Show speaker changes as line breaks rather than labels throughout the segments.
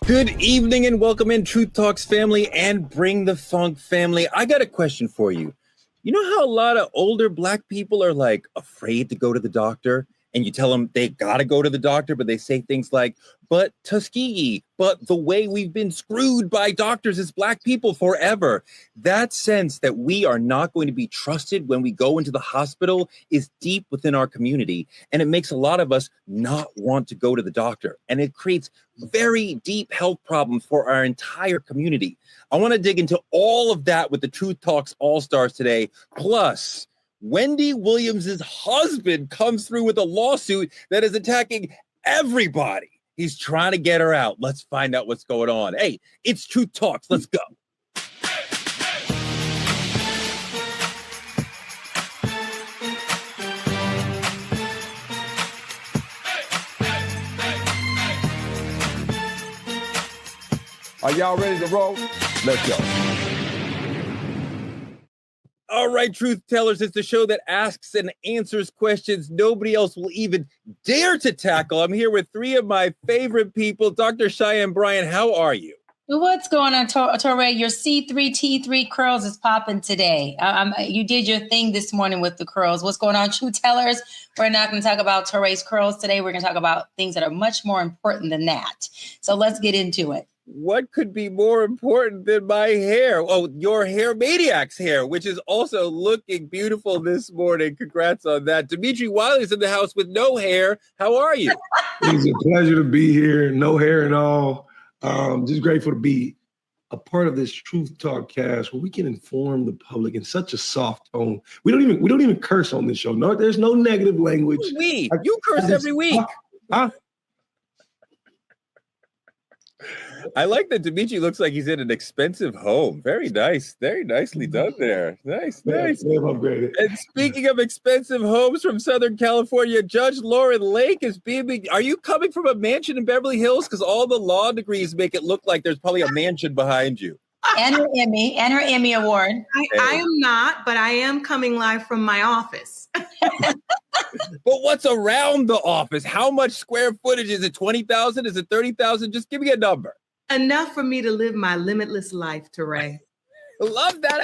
Good evening and welcome in Truth Talks family and Bring the Funk family. I got a question for you. You know how a lot of older Black people are like afraid to go to the doctor, and you tell them they got to go to the doctor, but they say things like, but Tuskegee, but the way we've been screwed by doctors as Black people forever. That sense that we are not going to be trusted when we go into the hospital is deep within our community. And it makes a lot of us not want to go to the doctor. And it creates very deep health problems for our entire community. I want to dig into all of that with the Truth Talks All-Stars today. Plus, Wendy Williams' husband comes through with a lawsuit that is attacking everybody. He's trying to get her out. Let's find out what's going on. Hey, it's Truth Talks. Let's go.
Are y'all ready to roll? Let's go.
All right, Truth Tellers, it's the show that asks and answers questions nobody else will even dare to tackle. I'm here with three of my favorite people. Dr. Cheyenne Bryan, how are you?
What's going on, Torre? Your C3T3 curls is popping today. You did your thing this morning with the curls. What's going on, Truth Tellers? We're not going to talk about Torre's curls today. We're going to talk about things that are much more important than that. So let's get into it.
What could be more important than my hair? Oh, your hair maniac's hair, which is also looking beautiful this morning. Congrats on that. Dimitri Wiley's in the house with no hair. How are you?
It's a pleasure to be here. No hair and all. Just grateful to be a part of this Truth Talk cast where we can inform the public in such a soft tone. We don't even curse on this show. No, there's no negative language.
You curse every week. I like that Dimitri looks like he's in an expensive home. Very nice. Very nicely done there. Nice.
Upgraded.
And speaking of expensive homes from Southern California, Judge Lauren Lake is beaming. Are you coming from a mansion in Beverly Hills? Because all the law degrees make it look like there's probably a mansion behind you.
And her Emmy Award.
I am not, but I am coming live from my office.
But what's around the office? How much square footage? Is it 20,000? Is it 30,000? Just give me a number.
Enough for me to live my limitless life, Teray.
I love that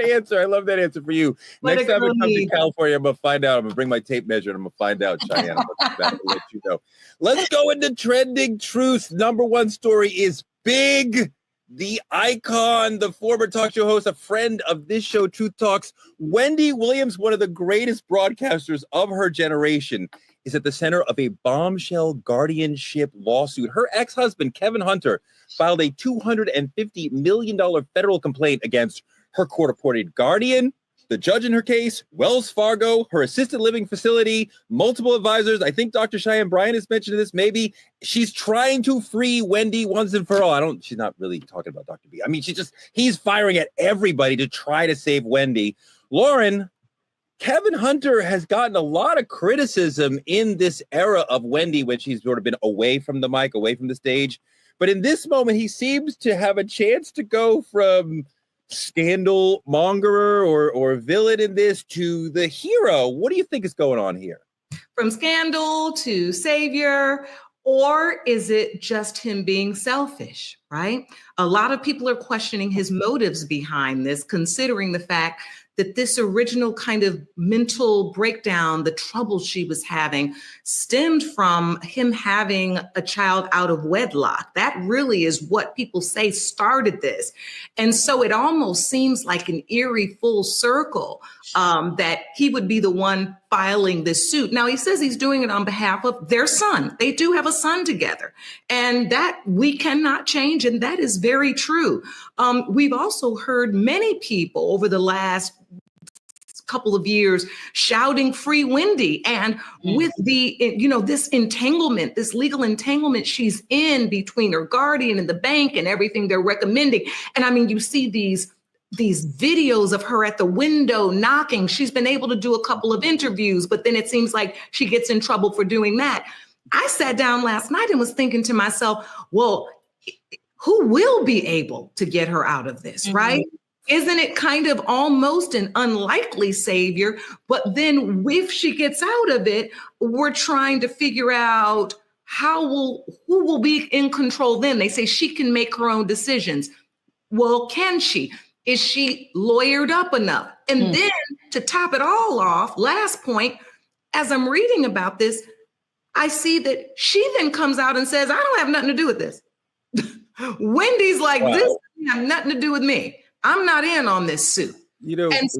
answer. I love that answer for you. Next time I come to California, I'm going to find out. I'm going to bring my tape measure and I'm going to find out, Cheyenne. I'm going to let you know. Let's go into trending truth. Number one story is big. The icon, the former talk show host, a friend of this show, Truth Talks, Wendy Williams, one of the greatest broadcasters of her generation, is at the center of a bombshell guardianship lawsuit. Her ex-husband, Kevin Hunter, filed a $250 million federal complaint against her court-appointed guardian, the judge in her case, Wells Fargo, her assisted living facility, multiple advisors. I think Dr. Cheyenne Bryan has mentioned this. Maybe she's trying to free Wendy once and for all. She's not really talking about Dr. B. I mean, he's firing at everybody to try to save Wendy. Lauren, Kevin Hunter has gotten a lot of criticism in this era of Wendy when she's sort of been away from the mic, away from the stage. But in this moment, he seems to have a chance to go from scandal mongerer or villain in this to the hero. What do you think is going on here?
From scandal to savior, or is it just him being selfish, right? A lot of people are questioning his motives behind this, considering the fact that this original kind of mental breakdown, the trouble she was having, stemmed from him having a child out of wedlock. That really is what people say started this. And so it almost seems like an eerie full circle that he would be the one filing this suit. Now, he says he's doing it on behalf of their son. They do have a son together, and that we cannot change. And that is very true. We've also heard many people over the last couple of years shouting free Wendy, and with the, this entanglement, this legal entanglement she's in between her guardian and the bank and everything they're recommending. And I mean, you see these videos of her at the window knocking. She's been able to do a couple of interviews, but then it seems like she gets in trouble for doing that. I sat down last night and was thinking to myself, well, who will be able to get her out of this, right? Isn't it kind of almost an unlikely savior? But then if she gets out of it, we're trying to figure out who will be in control then? They say she can make her own decisions. Well, can she? Is she lawyered up enough? And then to top it all off, last point, as I'm reading about this, I see that she then comes out and says, I don't have nothing to do with this. Wendy's like,
Wow.
This has nothing to do with me. I'm not in on this suit. And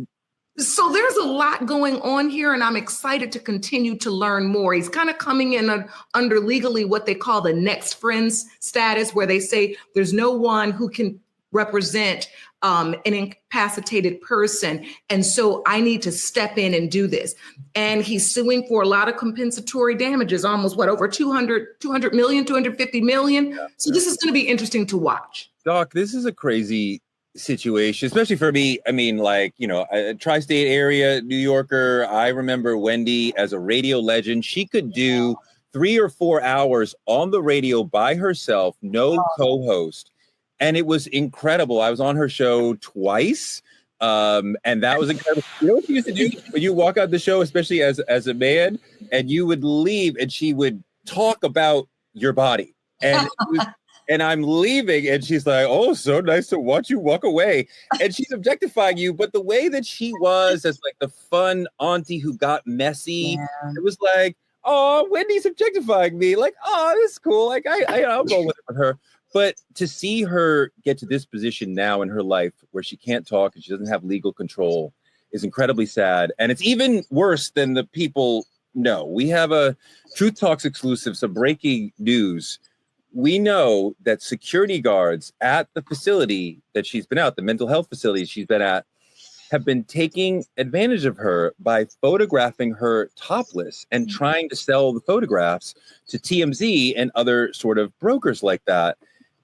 so there's a lot going on here, and I'm excited to continue to learn more. He's kind of coming in under legally what they call the next friends status, where they say there's no one who can represent an incapacitated person. And so I need to step in and do this. And he's suing for a lot of compensatory damages, almost over 200 million, 250 million. So this is going to be interesting to watch.
Doc, this is a crazy situation, especially for me. I mean, like, a tri-state area New Yorker. I remember Wendy as a radio legend. She could do 3 or 4 hours on the radio by herself, no co-host. And it was incredible. I was on her show twice. And that was incredible. You know what she used to do? When you walk out the show, especially as a man, and you would leave and she would talk about your body. And I'm leaving and she's like, oh, so nice to watch you walk away. And she's objectifying you. But the way that she was as like the fun auntie who got messy, it was like, oh, Wendy's objectifying me. Like, oh, this is cool. Like, I'll go with her. But to see her get to this position now in her life where she can't talk and she doesn't have legal control is incredibly sad. And it's even worse than the people know. We have a Truth Talks exclusive, some breaking news. We know that security guards at the facility that she's been at, the mental health facility she's been at, have been taking advantage of her by photographing her topless and trying to sell the photographs to TMZ and other sort of brokers like that.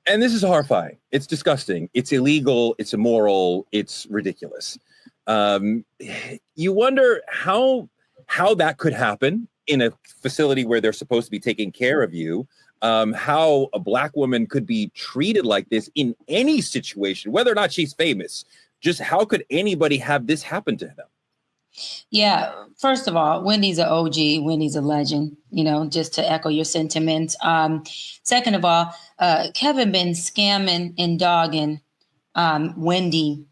And this is horrifying. It's disgusting. It's illegal. It's immoral. It's ridiculous. You wonder how that could happen in a facility where they're supposed to be taking care of you. How a Black woman could be treated like this in any situation, whether or not she's famous. Just how could anybody have this happen to them?
Yeah, first of all, Wendy's an OG. Wendy's a legend, just to echo your sentiments. Second of all, Kevin been scamming and dogging Wendy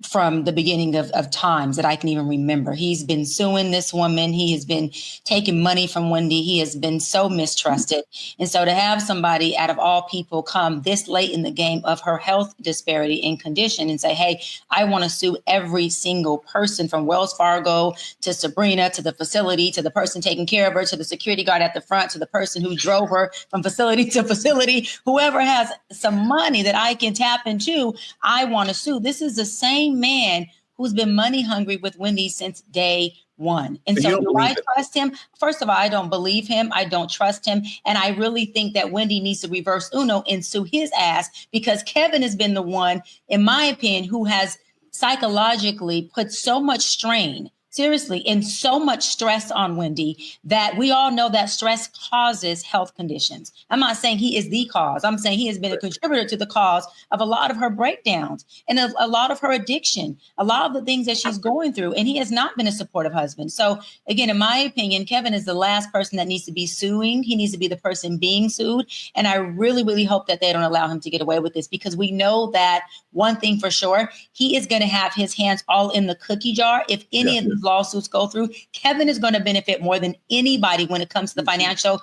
from the beginning of times that I can even remember. He's been suing this woman. He has been taking money from Wendy. He has been so mistrusted. And so to have somebody out of all people come this late in the game of her health disparity and condition and say, hey, I want to sue every single person from Wells Fargo to Sabrina, to the facility, to the person taking care of her, to the security guard at the front, to the person who drove her from facility to facility, whoever has some money that I can tap into, I want to sue. This is the same man who's been money hungry with Wendy since day one. And so do I trust him? First of all, I don't believe him. I don't trust him. And I really think that Wendy needs to reverse Uno and sue his ass, because Kevin has been the one, in my opinion, who has psychologically put so much strain, seriously, and so much stress on Wendy that we all know that stress causes health conditions. I'm not saying he is the cause. I'm saying he has been a contributor to the cause of a lot of her breakdowns and a lot of her addiction, a lot of the things that she's going through. And he has not been a supportive husband. So again, in my opinion, Kevin is the last person that needs to be suing. He needs to be the person being sued. And I really, really hope that they don't allow him to get away with this, because we know that one thing for sure, he is going to have his hands all in the cookie jar. If any of these lawsuits go through, Kevin is going to benefit more than anybody when it comes to the financial,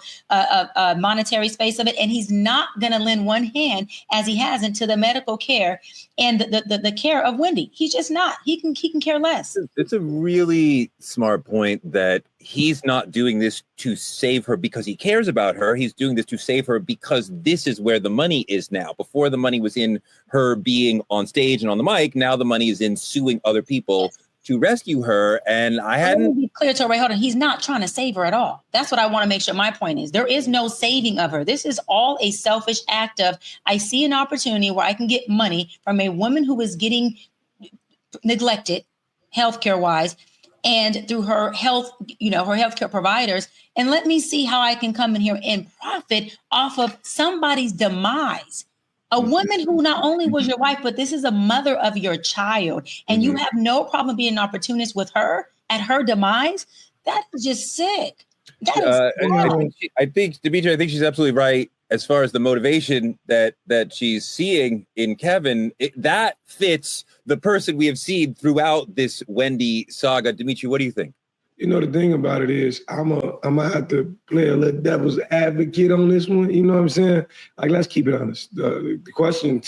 monetary space of it. And he's not going to lend one hand, as he hasn't, to the medical care and the care of Wendy. He's just not. He can care less.
It's a really smart point that he's not doing this to save her because he cares about her. He's doing this to save her because this is where the money is now. Before, the money was in her being on stage and on the mic. Now the money is in suing other people to rescue her. And I hadn't...
Let me be clear, Torrey, hold on. He's not trying to save her at all. That's what I want to make sure my point is. There is no saving of her. This is all a selfish act of, I see an opportunity where I can get money from a woman who is getting neglected healthcare wise, and through her health, her healthcare providers. And let me see how I can come in here and profit off of somebody's demise. A woman who not only was your wife, but this is a mother of your child. And you have no problem being an opportunist with her at her demise. That is just sick.
I think Demetri, I think she's absolutely right as far as the motivation that she's seeing in Kevin. That fits the person we have seen throughout this Wendy saga. Demetri, what do you think?
You know, the thing about it is I'm gonna have to play a little devil's advocate on this one. You know what I'm saying? Like, let's keep it honest. The question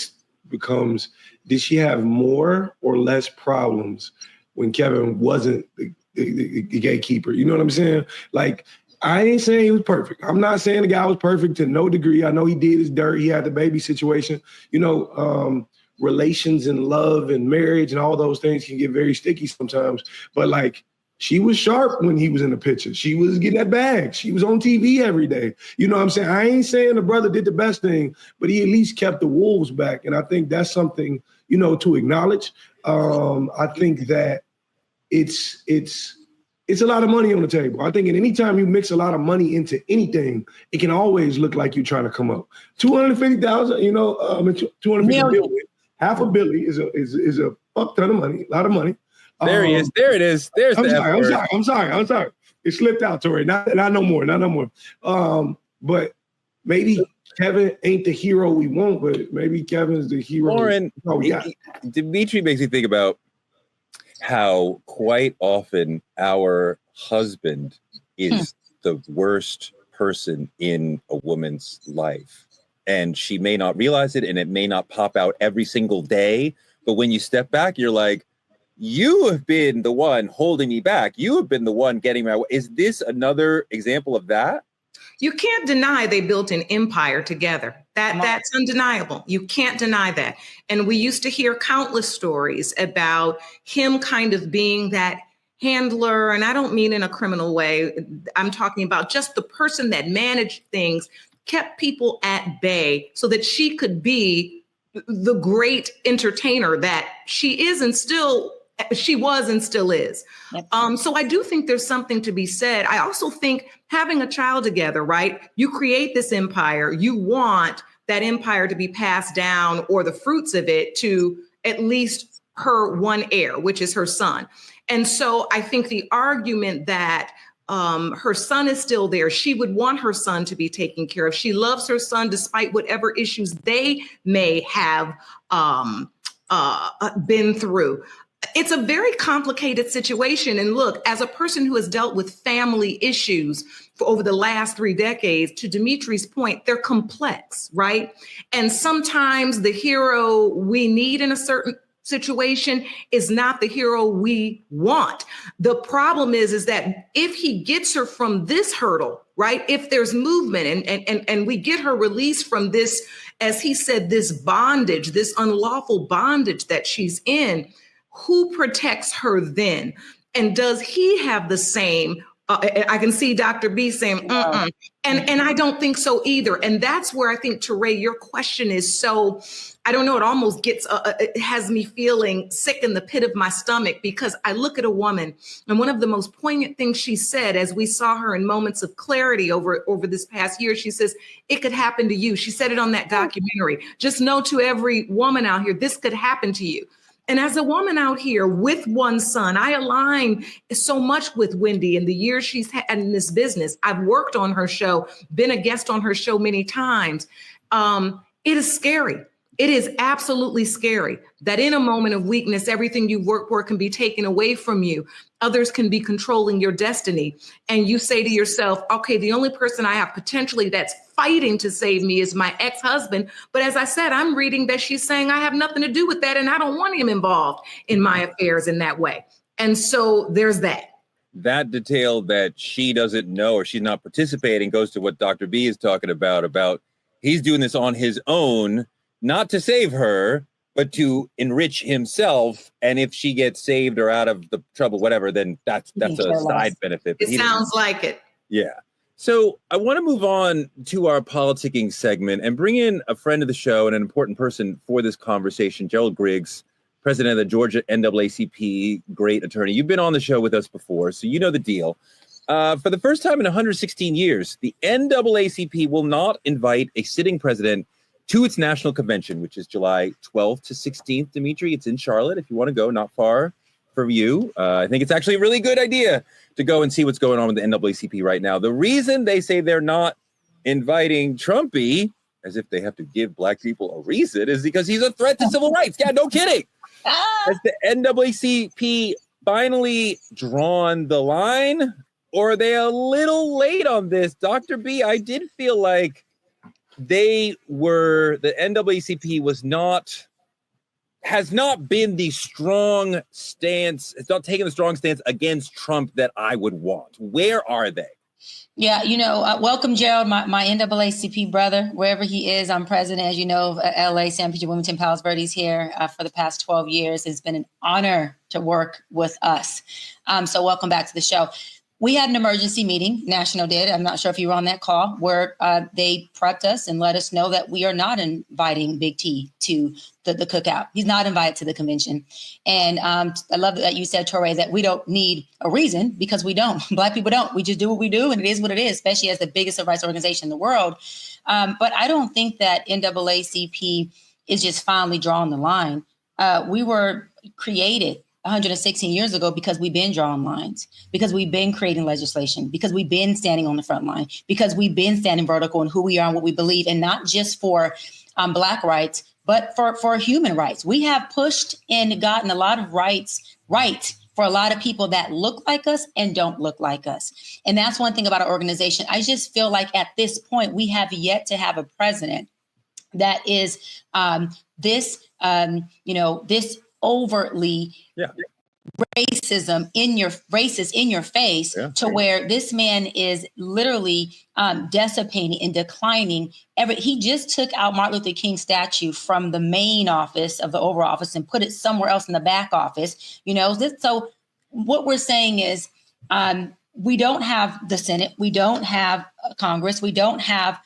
becomes, did she have more or less problems when Kevin wasn't the gatekeeper? You know what I'm saying? Like, I ain't saying he was perfect. I'm not saying the guy was perfect to no degree. I know he did his dirt. He had the baby situation. You know, relations and love and marriage and all those things can get very sticky sometimes. But like, she was sharp when he was in the picture. She was getting that bag. She was on TV every day. You know what I'm saying? I ain't saying the brother did the best thing, but he at least kept the wolves back. And I think that's something, you know, to acknowledge. I think that it's a lot of money on the table. I think at any time you mix a lot of money into anything, it can always look like you're trying to come up. 250,000, you know, 250 billion, half a billion is a fuck ton of money, a lot of money.
There he is. There it is. There's
I'm sorry. It slipped out, Tori. Not no more. But maybe Kevin ain't the hero we want, but maybe Kevin's the hero.
Lauren, Demetri makes me think about how quite often our husband is the worst person in a woman's life. And she may not realize it, and it may not pop out every single day. But when you step back, you're like, you have been the one holding me back. You have been the one getting my way. Is this another example of that?
You can't deny they built an empire together. That's undeniable. You can't deny that. And we used to hear countless stories about him kind of being that handler. And I don't mean in a criminal way. I'm talking about just the person that managed things, kept people at bay so that she could be the great entertainer that she is and still she was and still is. So I do think there's something to be said. I also think having a child together, right? You create this empire. You want that empire to be passed down or the fruits of it to at least her one heir, which is her son. And so I think the argument that her son is still there, she would want her son to be taken care of. She loves her son despite whatever issues they may have been through. It's a very complicated situation. And look, as a person who has dealt with family issues for over the last 3 decades, to Demetri's point, they're complex, right? And sometimes the hero we need in a certain situation is not the hero we want. The problem is that if he gets her from this hurdle, right? If there's movement and we get her released from this, as he said, this bondage, this unlawful bondage that she's in, who protects her then? And does he have the same? I can see Dr. B saying, and I don't think so either. And that's where I think, Teray, your question is so, I don't know, it almost gets, it has me feeling sick in the pit of my stomach, because I look at a woman and one of the most poignant things she said, as we saw her in moments of clarity over this past year, she says, it could happen to you. She said it on that documentary. Just know, to every woman out here, this could happen to you. And as a woman out here with one son, I align so much with Wendy in the years she's had in this business. I've worked on her show, been a guest on her show many times. It is scary. It is absolutely scary that in a moment of weakness, everything you work for can be taken away from you. Others can be controlling your destiny. And you say to yourself, okay, the only person I have potentially that's fighting to save me is my ex-husband. But as I said, I'm reading that she's saying I have nothing to do with that, and I don't want him involved in my affairs in that way. And so there's that.
That detail that she doesn't know or she's not participating goes to what Dr. B is talking about he's doing this on his own, not to save her, but to enrich himself. And if she gets saved or out of the trouble, whatever, then that's a side benefit.
It sounds like it.
Yeah. So I want to move on to our politicking segment and bring in a friend of the show and an important person for this conversation, Gerald Griggs, president of the Georgia NAACP, great attorney. You've been on the show with us before, so you know the deal. For the first time in 116 years, the NAACP will not invite a sitting president to its national convention, which is July 12th to 16th, Demetri. It's in Charlotte. If you want to go, not far for you. I think it's actually a really good idea to go and see what's going on with the NAACP right now. The reason they say they're not inviting Trumpy, as if they have to give Black people a reason, is because he's a threat to civil rights. Yeah, no kidding. Has the NAACP finally drawn the line, or are they a little late on this? Dr. B, I did feel like the NAACP has not been the strong stance, it's not taken the strong stance against Trump that I would want. Where are they?
Yeah, welcome, Gerald, my NAACP brother, wherever he is. I'm president, as you know, of LA, San Pedro, Wilmington, Palos Verdes here for the past 12 years. It's been an honor to work with us. So welcome back to the show. We had an emergency meeting, National did. I'm not sure if you were on that call, where they prepped us and let us know that we are not inviting Big T to the cookout. He's not invited to the convention. And I love that you said, Touré, that we don't need a reason, because we don't. Black people don't. We just do what we do, and it is what it is, especially as the biggest civil rights organization in the world. But I don't think that NAACP is just finally drawing the line. We were created 116 years ago because we've been drawing lines, because we've been creating legislation, because we've been standing on the front line, because we've been standing vertical in who we are and what we believe, and not just for Black rights, but for human rights. We have pushed and gotten a lot of rights right for a lot of people that look like us and don't look like us. And that's one thing about our organization. I just feel like at this point, we have yet to have a president that is this overtly racist in your face, to where this man is literally dissipating and declining. He just took out Martin Luther King's statue from the main office of the Oval Office and put it somewhere else in the back office. So what we're saying is we don't have the Senate, we don't have Congress, we don't have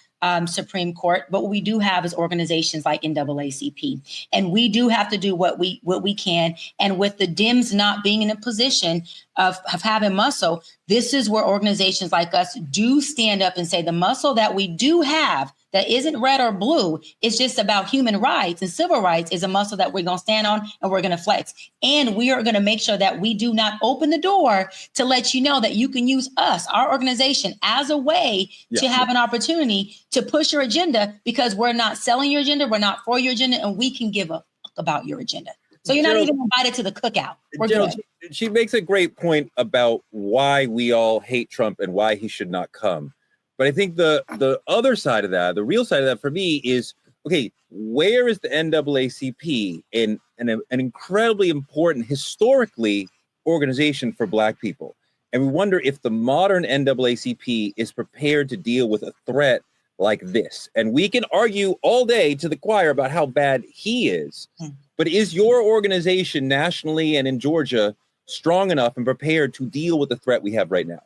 Supreme Court, but what we do have is organizations like NAACP, and we do have to do what we can. And with the Dems not being in a position of having muscle, this is where organizations like us do stand up and say the muscle that we do have, that isn't red or blue, it's just about human rights and civil rights, is a muscle that we're going to stand on and we're going to flex. And we are going to make sure that we do not open the door to let you know that you can use us, our organization, as a way to have an opportunity to push your agenda, because we're not selling your agenda, we're not for your agenda, and we can give a fuck about your agenda. So you're not even invited to the cookout. We're good.
She makes a great point about why we all hate Trump and why he should not come. But I think the other side of that, the real side of that for me is, okay, where is the NAACP in an incredibly important, historically, organization for Black people? And we wonder if the modern NAACP is prepared to deal with a threat like this. And we can argue all day to the choir about how bad he is. But is your organization nationally and in Georgia strong enough and prepared to deal with the threat we have right now?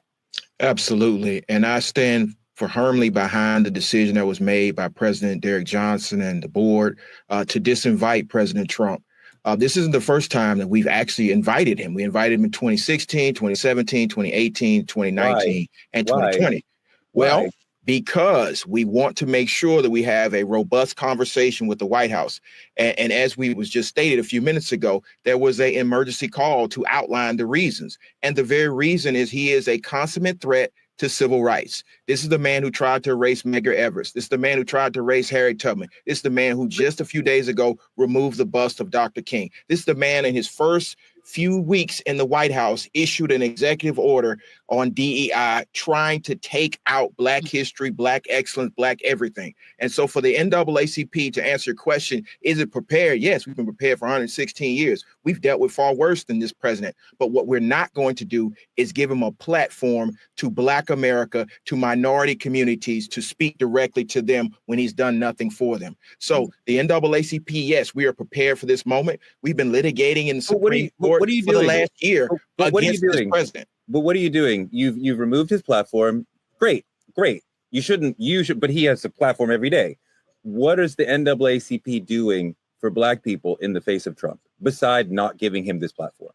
Absolutely. And I stand firmly behind the decision that was made by President Derek Johnson and the board to disinvite President Trump. This isn't the first time that we've actually invited him. We invited him in 2016, 2017, 2018, 2019, and 2020. Well, because we want to make sure that we have a robust conversation with the White House. And as we was just stated a few minutes ago, there was an emergency call to outline the reasons. And the very reason is he is a consummate threat to civil rights. This is the man who tried to erase Medgar Evers. This is the man who tried to erase Harriet Tubman. This is the man who just a few days ago removed the bust of Dr. King. This is the man in his first few weeks in the White House issued an executive order on DEI, trying to take out Black history, Black excellence, Black everything. And so for the NAACP, to answer your question, is it prepared? Yes, we've been prepared for 116 years. We've dealt with far worse than this president. But what we're not going to do is give him a platform to Black America, to minority communities, to speak directly to them when he's done nothing for them. So the NAACP, yes, we are prepared for this moment. We've been litigating in the Supreme Court for the last year against this president.
But what are you doing? You've removed his platform. Great. You should, but he has a platform every day. What is the NAACP doing for Black people in the face of Trump, besides not giving him this platform?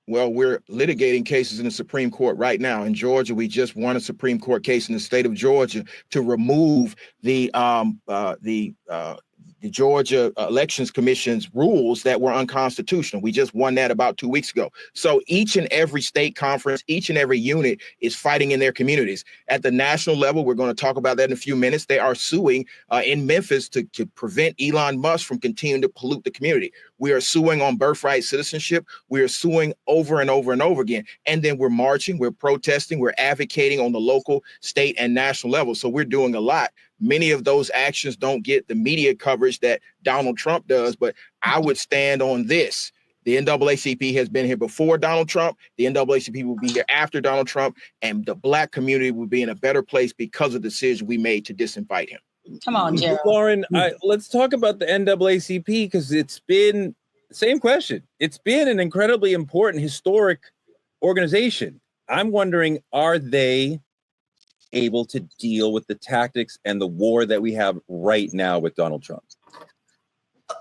Well, we're litigating cases in the Supreme Court right now. In Georgia, we just won a Supreme Court case in the state of Georgia to remove the the Georgia Elections Commission's rules that were unconstitutional. We just won that about 2 weeks ago. So each and every state conference, each and every unit is fighting in their communities. At the national level, we're going to talk about that in a few minutes. They are suing in Memphis to prevent Elon Musk from continuing to pollute the community. We are suing on birthright citizenship. We are suing over and over and over again. And then we're marching, we're protesting, we're advocating on the local, state, and national level. So we're doing a lot. Many of those actions don't get the media coverage that Donald Trump does, but I would stand on this. The NAACP has been here before Donald Trump. The NAACP will be here after Donald Trump, and the Black community will be in a better place because of the decision we made to disinvite him.
Come on, Gerald.
Lauren, let's talk about the NAACP, because it's been same question. It's been an incredibly important historic organization. I'm wondering, are they able to deal with the tactics and the war that we have right now with Donald Trump?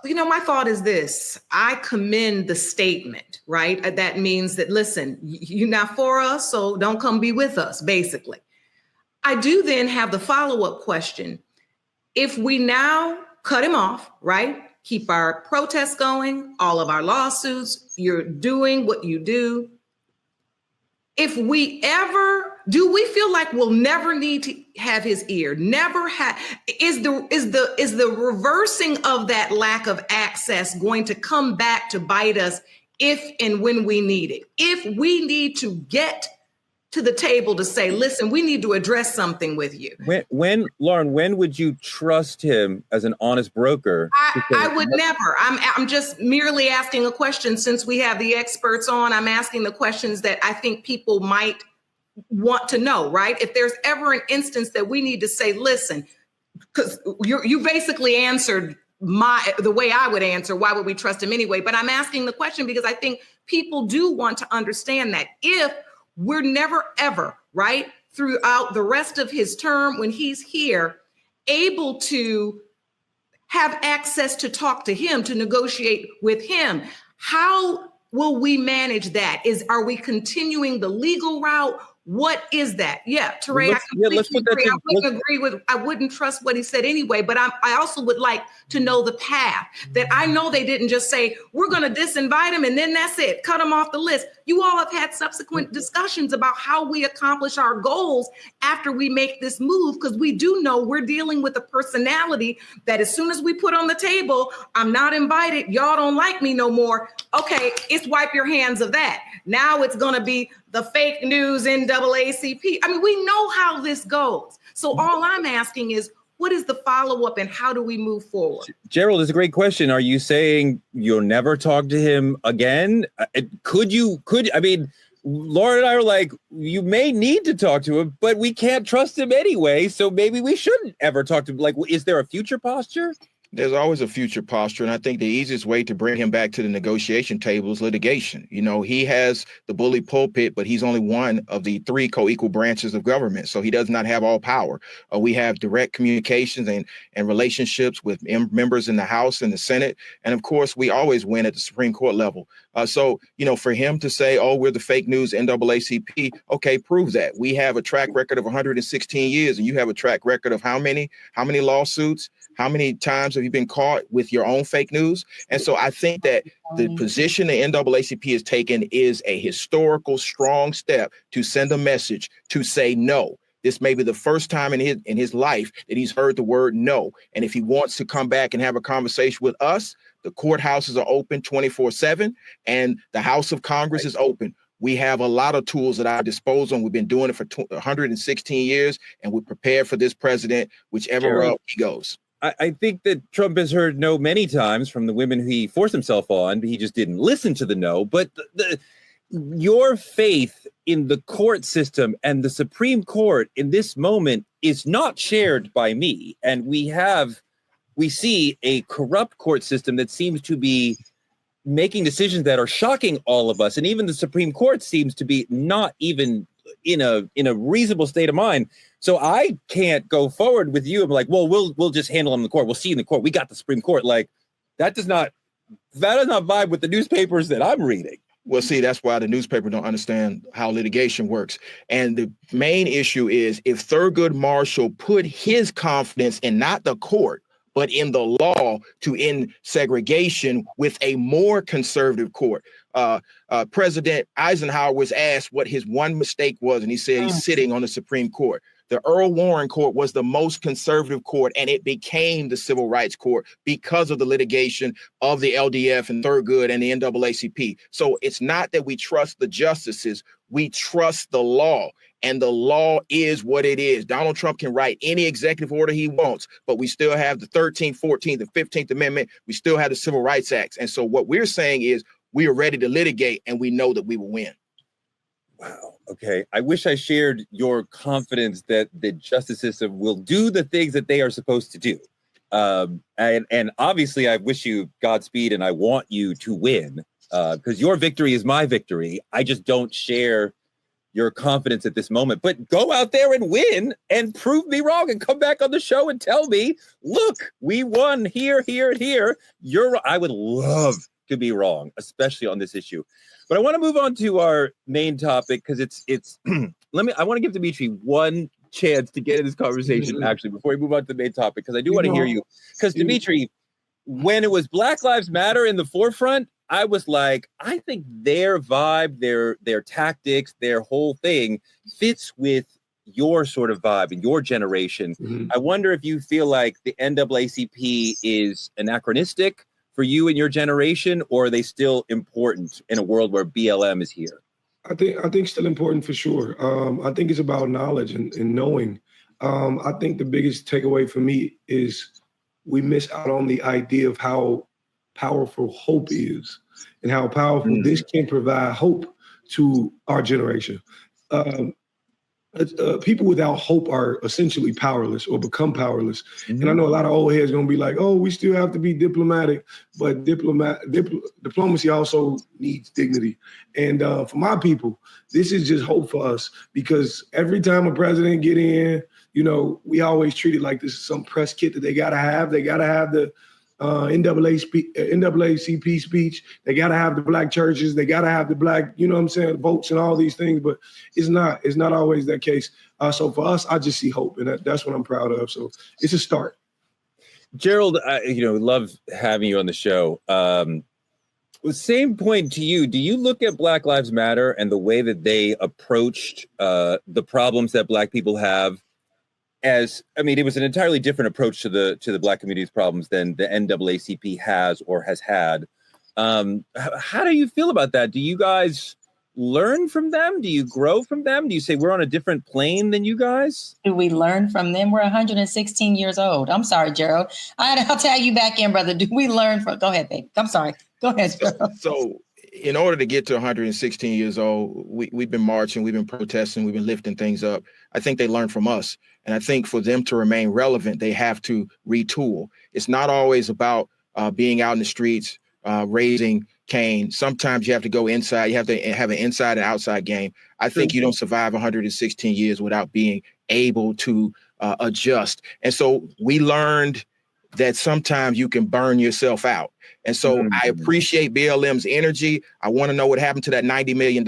You know, my thought is this. I commend the statement, right? That means that, listen, you're not for us, so don't come be with us, basically. I do then have the follow-up question. If we now cut him off, right? Keep our protests going, all of our lawsuits, you're doing what you do. If we ever, do we feel like we'll never need to have his ear? Never have, is the reversing of that lack of access going to come back to bite us if and when we need it? If we need to get to the table to say, listen, we need to address something with you.
Lauren, when would you trust him as an honest broker?
I would never. I'm just merely asking a question. Since we have the experts on, I'm asking the questions that I think people might want to know, right? If there's ever an instance that we need to say, listen, because you basically answered the way I would answer, why would we trust him anyway? But I'm asking the question because I think people do want to understand that if we're never, ever, right, throughout the rest of his term when he's here, able to have access to talk to him, to negotiate with him. How will we manage that? Are we continuing the legal route? What is that? Yeah, Teray, I wouldn't trust what he said anyway, but I also would like to know the path, that I know they didn't just say, we're going to disinvite him and then that's it, cut him off the list. You all have had subsequent discussions about how we accomplish our goals after we make this move, because we do know we're dealing with a personality that as soon as we put on the table, I'm not invited, y'all don't like me no more. Okay, it's wipe your hands of that. Now it's going to be the fake news NAACP. I mean, we know how this goes. So all I'm asking is, what is the follow-up and how do we move forward?
Gerald, it's a great question. Are you saying you'll never talk to him again? I mean, Lauren and I are like, you may need to talk to him, but we can't trust him anyway. So maybe we shouldn't ever talk to him. Like, is there a future posture?
There's always a future posture. And I think the easiest way to bring him back to the negotiation table is litigation. You know, he has the bully pulpit, but he's only one of the three co-equal branches of government. So he does not have all power. We have direct communications and relationships with members in the House and the Senate. And of course, we always win at the Supreme Court level. So, you know, for him to say, oh, we're the fake news NAACP, okay, prove that. We have a track record of 116 years and you have a track record of how many lawsuits? How many times have you been caught with your own fake news? And so I think that the position the NAACP has taken is a historical, strong step to send a message to say no. This may be the first time in his life that he's heard the word no. And if he wants to come back and have a conversation with us, the courthouses are open 24/7 and the House of Congress is open. We have a lot of tools at our disposal. We've been doing it for 116 years, and we're prepared for this president, whichever route he goes.
I think that Trump has heard no many times from the women who he forced himself on, but he just didn't listen to the no. But your faith in the court system and the Supreme Court in this moment is not shared by me. And we see a corrupt court system that seems to be making decisions that are shocking all of us. And even the Supreme Court seems to be not even in a reasonable state of mind. So I can't go forward with you. I'm like, well, we'll just handle him in the court. We'll see in the court. We got the Supreme Court. Like that does not vibe with the newspapers that I'm reading.
Well, see, that's why the newspaper don't understand how litigation works. And the main issue is if Thurgood Marshall put his confidence in not the court, but in the law to end segregation with a more conservative court. President Eisenhower was asked what his one mistake was, and he said he's sitting on the Supreme Court. The Earl Warren Court was the most conservative court, and it became the Civil Rights Court because of the litigation of the LDF and Thurgood and the NAACP. So it's not that we trust the justices, we trust the law, and the law is what it is. Donald Trump can write any executive order he wants, but we still have the 13th, 14th, and 15th Amendment. We still have the Civil Rights Acts. And so what we're saying is we are ready to litigate, and we know that we will win.
Wow. Okay. I wish I shared your confidence that the justice system will do the things that they are supposed to do. And obviously, I wish you Godspeed, and I want you to win because your victory is my victory. I just don't share your confidence at this moment. But go out there and win and prove me wrong and come back on the show and tell me, look, we won here, here, and here. I would love to be wrong, especially on this issue. But I want to move on to our main topic because it's I want to give Dimitri one chance to get in this conversation actually before we move on to the main topic, because I do want to hear you. Because Dimitri, when it was Black Lives Matter in the forefront, I was like, I think their vibe, their tactics, their whole thing fits with your sort of vibe and your generation. I wonder if you feel like the NAACP is anachronistic for you and your generation, or are they still important in a world where BLM is here?
I think still important for sure. I think it's about knowledge and knowing. I think the biggest takeaway for me is we miss out on the idea of how powerful hope is and how powerful this can provide hope to our generation. People without hope are essentially powerless or become powerless. And I know a lot of old heads going to be like, oh, we still have to be diplomatic, but diplomacy also needs dignity. And for my people, this is just hope for us, because every time a president get in, we always treat it like this is some press kit that they got to have. They got to have the NAACP speech. They got to have the black churches. They got to have the black, votes and all these things. But it's not always that case. So for us, I just see hope, and that's what I'm proud of. So it's a start.
Gerald, love having you on the show. Same point to you. Do you look at Black Lives Matter and the way that they approached the problems that Black people have it was an entirely different approach to the Black community's problems than the NAACP has or has had. How do you feel about that? Do you guys learn from them? Do you grow from them? Do you say we're on a different plane than you guys?
Do we learn from them? We're 116 years old. I'm sorry, Gerald. I'll tag you back in, brother. Do we learn from? Go ahead, babe. I'm sorry. Go ahead, Gerald.
So in order to get to 116 years old, we've been marching, we've been protesting, we've been lifting things up. I think they learn from us. And I think for them to remain relevant, they have to retool. It's not always about being out in the streets, raising Cain. Sometimes you have to go inside. You have to have an inside and outside game. I think you don't survive 116 years without being able to adjust. And so we learned that sometimes you can burn yourself out. And so I appreciate BLM's energy. I want to know what happened to that $90 million.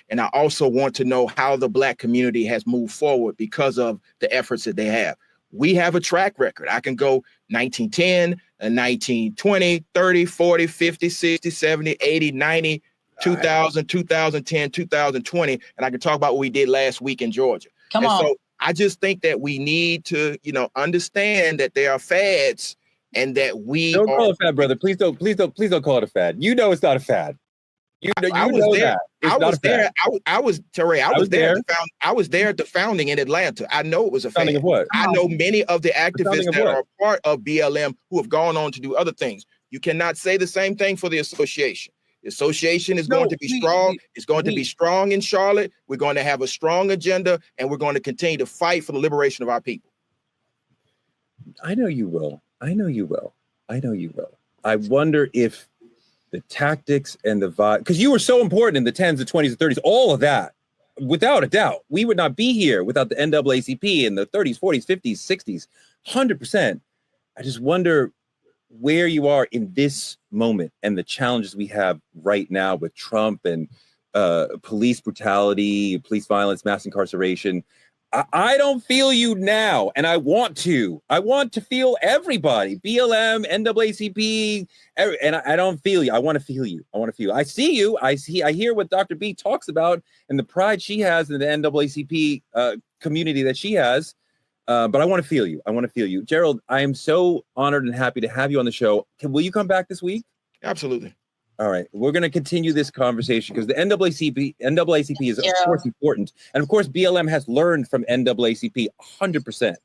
And I also want to know how the Black community has moved forward because of the efforts that they have. We have a track record. I can go 1910, 1920, 30, 40, 50, 60, 70, 80, 90, 2000, 2010, 2020. And I can talk about what we did last week in Georgia.
Come on.
So I just think that we need to, understand that there are fads and that we
don't call it a fad, brother. Please don't call it a fad. It's not a fad. I was there at the founding in Atlanta. I know it was a fad. Of what?
I know many of the activists that are part of BLM who have gone on to do other things. You cannot say the same thing for the association. The association is going to be strong. It's going to be strong in Charlotte. We're going to have a strong agenda, and we're going to continue to fight for the liberation of our people.
I know you will. I wonder if the tactics and the vibe, because you were so important in the 10s, the 20s, the 30s, all of that, without a doubt, we would not be here without the NAACP in the 30s, 40s, 50s, 60s, 100%. I just wonder where you are in this moment and the challenges we have right now with Trump and police brutality, police violence, mass incarceration. I don't feel you now, and I want to. I want to feel everybody, BLM, NAACP, and I don't feel you. I want to feel you. I want to feel you. I see you. I hear what Dr. B talks about and the pride she has in the NAACP community that she has, but I want to feel you. I want to feel you. Gerald, I am so honored and happy to have you on the show. Will you come back this week?
Absolutely.
All right, we're going to continue this conversation because the NAACP is, of course, important. And, of course, BLM has learned from NAACP 100%.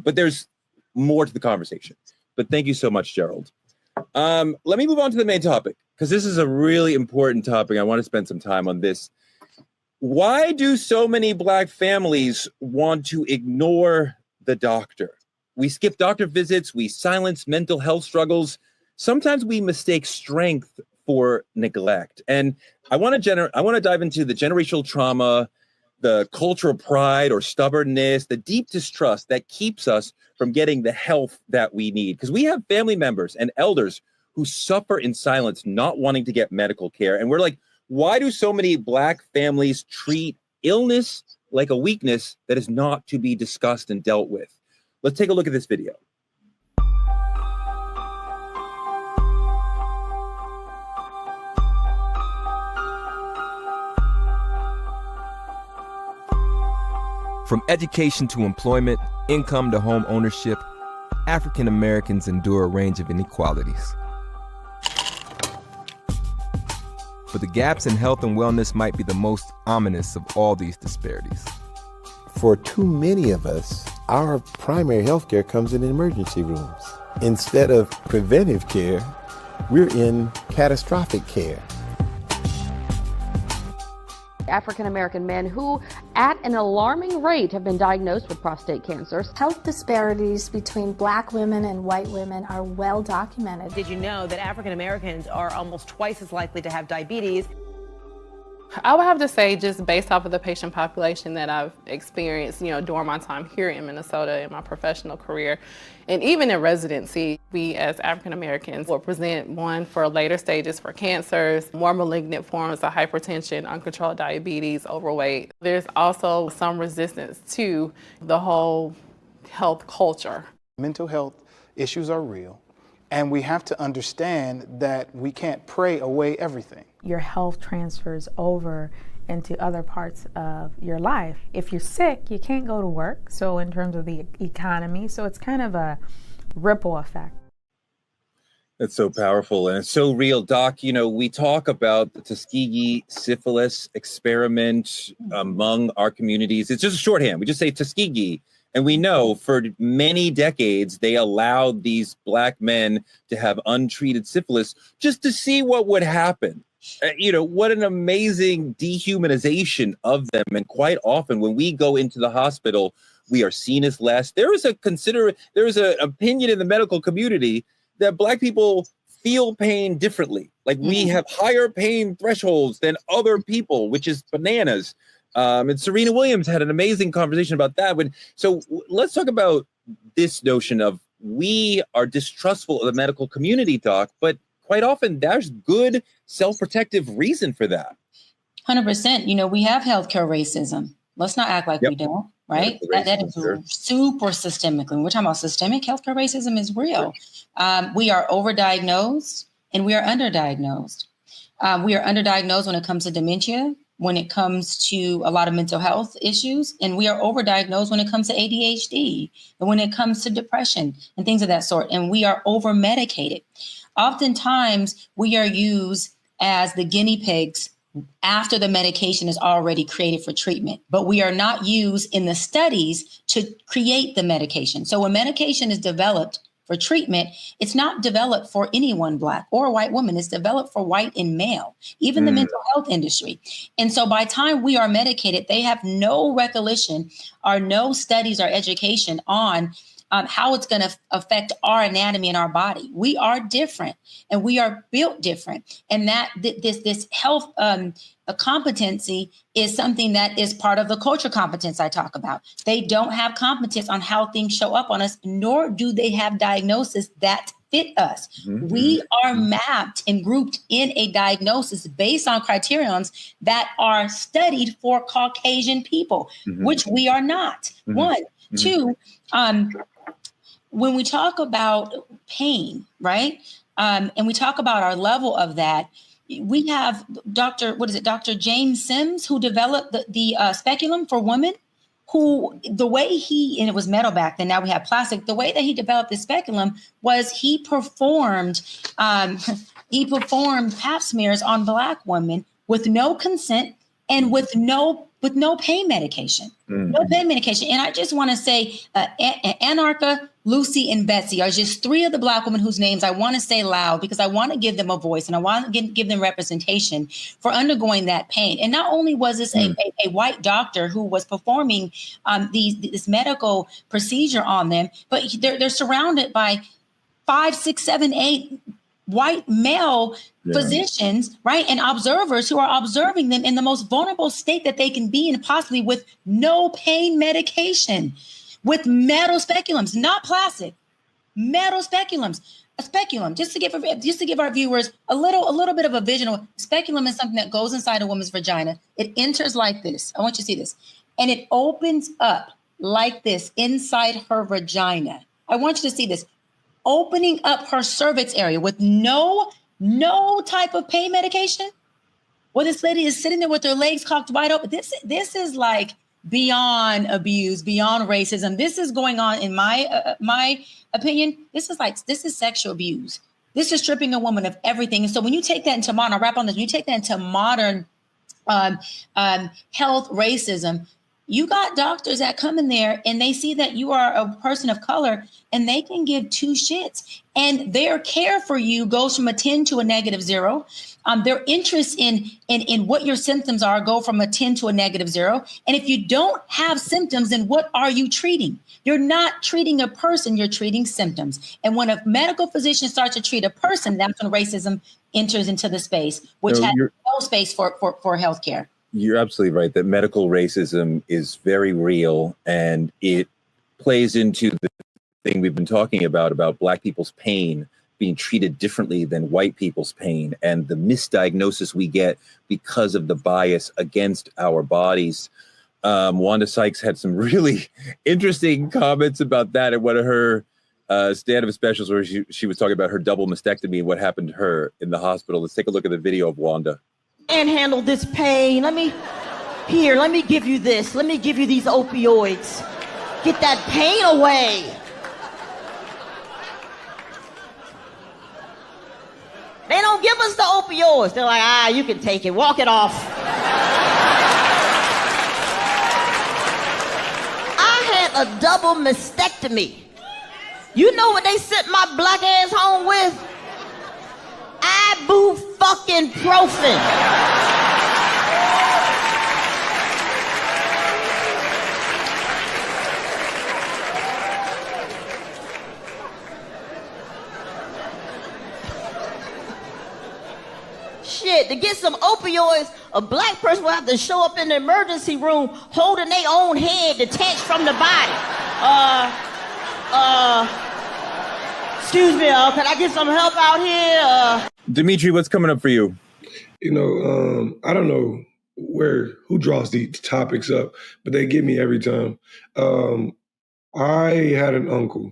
But there's more to the conversation. But thank you so much, Gerald. Let me move on to the main topic because this is a really important topic. I want to spend some time on this. Why do so many Black families want to ignore the doctor? We skip doctor visits. We silence mental health struggles. Sometimes we mistake strength for neglect. And I want to dive into the generational trauma, the cultural pride or stubbornness, the deep distrust that keeps us from getting the health that we need. Because we have family members and elders who suffer in silence, not wanting to get medical care. And we're like, why do so many Black families treat illness like a weakness that is not to be discussed and dealt with? Let's take a look at this video.
From education to employment, income to home ownership, African Americans endure a range of inequalities. But the gaps in health and wellness might be the most ominous of all these disparities.
For too many of us, our primary health care comes in emergency rooms. Instead of preventive care, we're in catastrophic care.
African American men who, at an alarming rate, have been diagnosed with prostate cancer.
Health disparities between Black women and white women are well documented.
Did you know that African Americans are almost twice as likely to have diabetes?
I would have to say, just based off of the patient population that I've experienced, during my time here in Minnesota in my professional career, and even in residency, we as African Americans will present for later stages for cancers, more malignant forms of hypertension, uncontrolled diabetes, overweight. There's also some resistance to the whole health culture.
Mental health issues are real, and we have to understand that we can't pray away everything.
Your health transfers over into other parts of your life. If you're sick, you can't go to work. So in terms of the economy, so it's kind of a ripple effect.
That's so powerful and it's so real. Doc, we talk about the Tuskegee syphilis experiment among our communities. It's just a shorthand. We just say Tuskegee. And we know for many decades, they allowed these Black men to have untreated syphilis just to see what would happen. What an amazing dehumanization of them. And quite often when we go into the hospital, we are seen as less. There is an opinion in the medical community that Black people feel pain differently. Like we have higher pain thresholds than other people, which is bananas. And Serena Williams had an amazing conversation about that. So let's talk about this notion of we are distrustful of the medical community, Doc, but quite often there's good self-protective reason for that.
100%. We have healthcare racism. Let's not act like we don't, right? That is super systemic. When we're talking about systemic healthcare racism is real. We are overdiagnosed and we are underdiagnosed. We are underdiagnosed when it comes to dementia, when it comes to a lot of mental health issues, and we are overdiagnosed when it comes to ADHD and when it comes to depression and things of that sort. And we are over-medicated. Oftentimes, we are used as the guinea pigs after the medication is already created for treatment, but we are not used in the studies to create the medication. So when medication is developed for treatment, it's not developed for anyone Black or white woman. It's developed for white and male, even the mental health industry. And so by the time we are medicated, they have no recollection or no studies or education on how it's going to affect our anatomy and our body. We are different and we are built different. And that this health competency is something that is part of the culture competence I talk about. They don't have competence on how things show up on us, nor do they have diagnosis that fit us. We are mapped and grouped in a diagnosis based on criterions that are studied for Caucasian people, which we are not. One. Two, when we talk about pain, right? And we talk about our level of that, we have Dr. James Sims, who developed the speculum for women, who the way and it was metal back then, now we have plastic. The way that he developed the speculum was he performed pap smears on Black women with no consent and with no pain medication. No pain medication. And I just want to say Anarcha, Lucy, and Betsy are just 3 of the Black women whose names I want to say loud, because I want to give them a voice and I want to give them representation for undergoing that pain. And not only was this a white doctor who was performing this medical procedure on them, but they're surrounded by 5, 6, 7, 8 white male physicians, right? And observers who are observing them in the most vulnerable state that they can be in, possibly with no pain medication, with metal speculums, not plastic, metal speculums. A speculum, just to give our viewers a little bit of a visual. Speculum is something that goes inside a woman's vagina. It enters like this. I want you to see this. And it opens up like this inside her vagina. I want you to see this. Opening up her cervix area with no type of pain medication. Well, this lady is sitting there with her legs cocked wide open. This is like beyond abuse, beyond racism. This is going on, in my opinion. This is sexual abuse. This is stripping a woman of everything. And so when you take that into modern, I'll wrap on this. When you take that into modern health racism, you got doctors that come in there and they see that you are a person of color and they can give 2 shits. And their care for you goes from a 10 to a -0. Their interest in what your symptoms are go from a 10 to a -0. And if you don't have symptoms, then what are you treating? You're not treating a person, you're treating symptoms. And when a medical physician starts to treat a person, that's when racism enters into the space, which has no space for healthcare.
You're absolutely right that medical racism is very real, and it plays into the thing we've been talking about Black people's pain being treated differently than white people's pain, and the misdiagnosis we get because of the bias against our bodies. Wanda Sykes had some really interesting comments about that in one of her stand-up specials where she was talking about her double mastectomy and what happened to her in the hospital. Let's take a look at the video of Wanda.
And handle this pain. Let me give you this. Let me give you these opioids. Get that pain away. They don't give us the opioids. They're like, you can take it. Walk it off. I had a double mastectomy. You know what they sent my Black ass home with? Ibuprofen. Shit, to get some opioids, a Black person will have to show up in the emergency room holding their own head detached from the body. Excuse me, can I get some help out here?
Dimitri, what's coming up for you?
I don't know who draws these topics up, but they get me every time. I had an uncle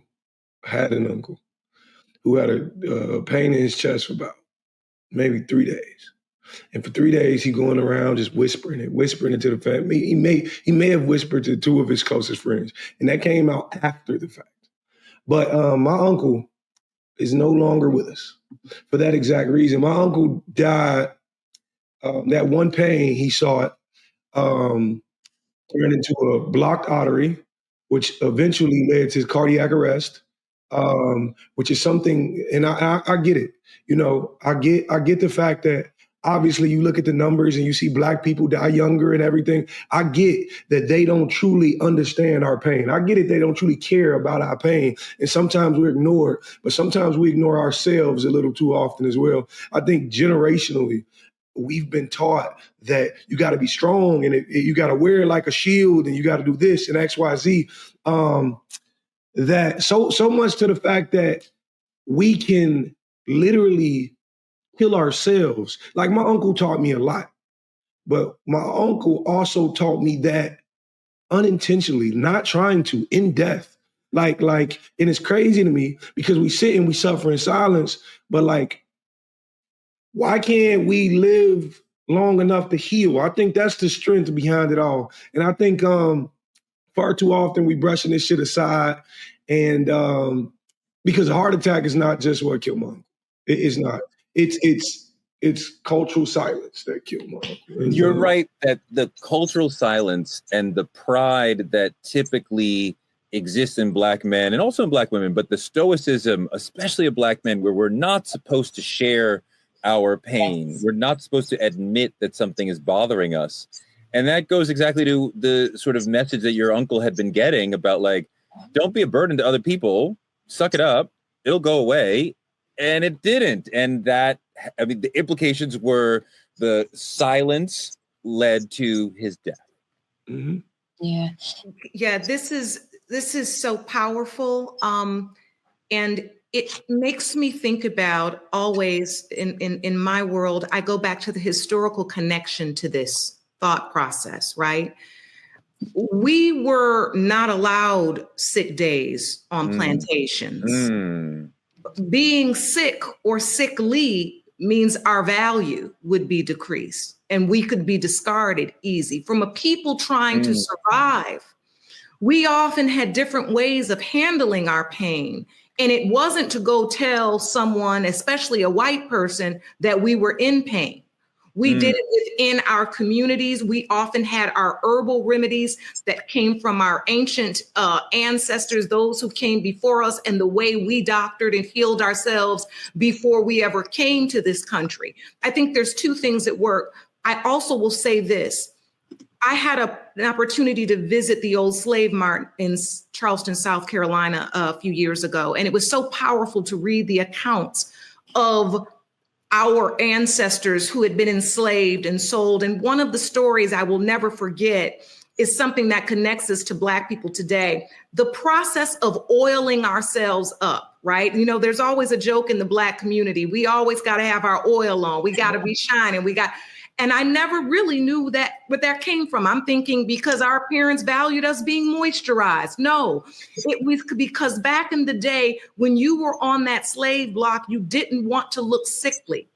who had a pain in his chest for about maybe 3 days. And for 3 days, he going around just whispering into the family. He may have whispered to 2 of his closest friends, and that came out after the fact. But my uncle is no longer with us for that exact reason. My uncle died. That one pain, he saw it turned into a blocked artery, which eventually led to cardiac arrest, which is something, and I get it. I get the fact that obviously you look at the numbers and you see Black people die younger and everything. I get that they don't truly understand our pain. I get it. They don't truly care about our pain. And sometimes we ignore it, but sometimes we ignore ourselves a little too often as well. I think generationally, we've been taught that you got to be strong and you got to wear it like a shield and you got to do this and X, Y, Z. That so much to the fact that we can literally kill ourselves. Like my uncle taught me a lot, but my uncle also taught me that unintentionally, not trying to, in death. Like, and it's crazy to me because we sit and we suffer in silence, but like, why can't we live long enough to heal? I think that's the strength behind it all. And I think far too often we brushing this shit aside, and because a heart attack is not just what killed my uncle. It's not. It's cultural silence that killed my uncle.
You're right that the cultural silence and the pride that typically exists in Black men and also in Black women, but the stoicism, especially of Black men, where we're not supposed to share our pain. Yes. We're not supposed to admit that something is bothering us. And that goes exactly to the sort of message that your uncle had been getting about, like, don't be a burden to other people, suck it up, it'll go away. And it didn't. And that, I mean, the implications were the silence led to his death.
Mm-hmm.
Yeah.
Yeah, this is so powerful. And it makes me think about always in my world, I go back to the historical connection to this thought process, right? We were not allowed sick days on plantations. Being sick or sickly means our value would be decreased and we could be discarded easy. From a people trying to survive, we often had different ways of handling our pain. And it wasn't to go tell someone, especially a white person, that we were in pain. We did it within our communities. We often had our herbal remedies that came from our ancient ancestors, those who came before us, and the way we doctored and healed ourselves before we ever came to this country. I think there's two things that work. I also will say this. I had an opportunity to visit the old slave mart in Charleston, South Carolina a few years ago, and it was so powerful to read the accounts of our ancestors who had been enslaved and sold. And one of the stories I will never forget is something that connects us to Black people today. The process of oiling ourselves up, right? You know, there's always a joke in the Black community. We always got to have our oil on. We got to be shining. And I never really knew that where that came from. I'm thinking because our parents valued us being moisturized. No, it was because back in the day when you were on that slave block, you didn't want to look sickly.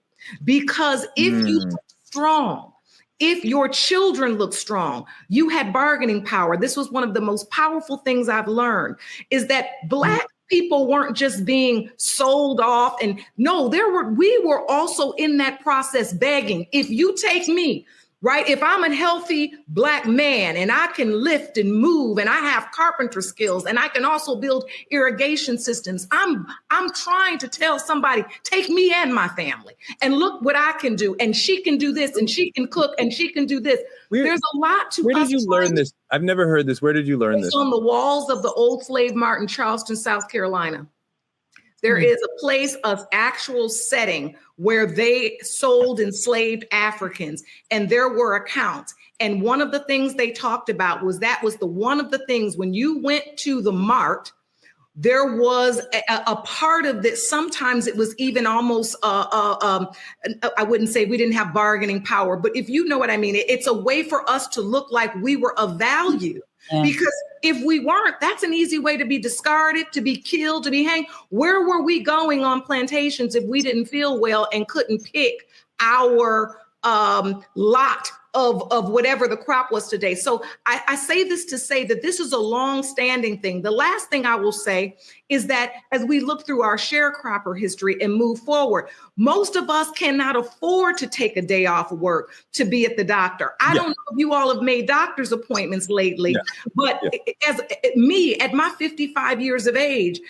Because if you look strong, if your children look strong, you had bargaining power. This was one of the most powerful things I've learned is that Black people weren't just being sold off. And no, we were also in that process begging. If you take me, right? If I'm a healthy Black man and I can lift and move and I have carpenter skills and I can also build irrigation systems, I'm trying to tell somebody, take me and my family and look what I can do. And she can do this and she can cook and she can do this. There's a lot to.
Where did you learn this? I've never heard this. Where did you learn this?
It's on the walls of the old slave mart in Charleston, South Carolina. There is a place of actual setting where they sold enslaved Africans, and there were accounts. And one of the things they talked about was one of the things when you went to the mart, there was a part of this. Sometimes it was even almost, I wouldn't say we didn't have bargaining power, but if you know what I mean, it's a way for us to look like we were of value. Yeah. Because if we weren't, that's an easy way to be discarded, to be killed, to be hanged. Where were we going on plantations if we didn't feel well and couldn't pick our lot of whatever the crop was today? So I say this to say that this is a long-standing thing. The last thing I will say is that as we look through our sharecropper history and move forward, most of us cannot afford to take a day off of work to be at the doctor. I don't know if you all have made doctor's appointments lately, but as me at my 55 years of age,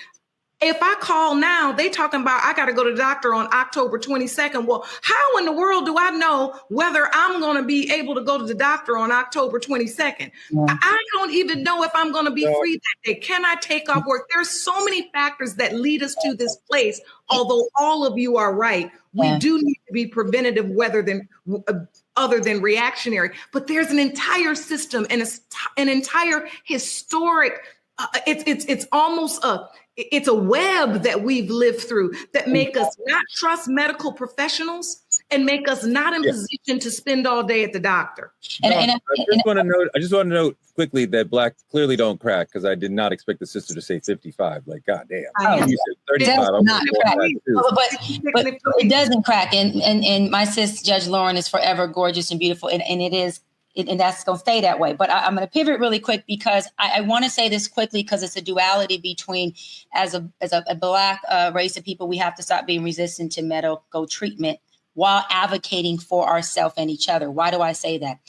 if I call now, they talking about I got to go to the doctor on October 22nd. Well, how in the world do I know whether I'm going to be able to go to the doctor on October 22nd? I don't even know if I'm going to be free that day. Can I take off work? There's so many factors that lead us to this place. Although all of you are right, we do need to be preventative other than reactionary. But there's an entire system and an entire historic. It's almost it's a web that we've lived through that make us not trust medical professionals and make us not in position to spend all day at the doctor.
I just want to note quickly that Black clearly don't crack, because I did not expect the sister to say 55. Like, goddamn. You said 35.
Not crack. But it doesn't crack. And my sis, Judge Lauren, is forever gorgeous and beautiful. And it is. And that's going to stay that way. But I'm going to pivot really quick, because I want to say this quickly, because it's a duality between, as a Black race of people, we have to stop being resistant to medical treatment while advocating for ourselves and each other. Why do I say that?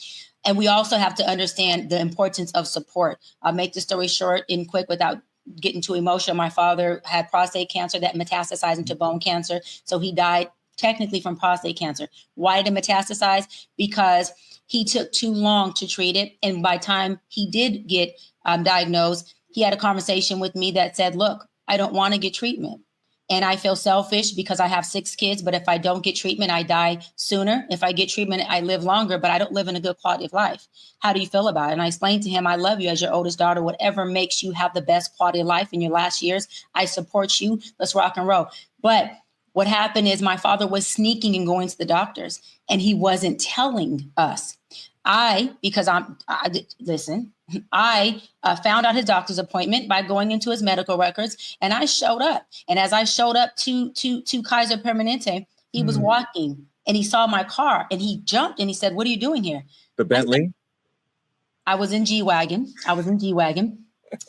And we also have to understand the importance of support. I'll make the story short and quick without getting too emotional. My father had prostate cancer that metastasized into bone cancer. So he died technically from prostate cancer. Why did it metastasize? Because he took too long to treat it. And by the time he did get diagnosed, he had a conversation with me that said, look, I don't want to get treatment. And I feel selfish because I have 6 kids, but if I don't get treatment, I die sooner. If I get treatment, I live longer, but I don't live in a good quality of life. How do you feel about it? And I explained to him, I love you as your oldest daughter, whatever makes you have the best quality of life in your last years. I support you. Let's rock and roll. But what happened is my father was sneaking and going to the doctors, and he wasn't telling us. I found out his doctor's appointment by going into his medical records, and I showed up. And as I showed up to Kaiser Permanente, he was walking, and he saw my car, and he jumped, and he said, "What are you doing here?"
The Bentley?
I was in G-Wagon.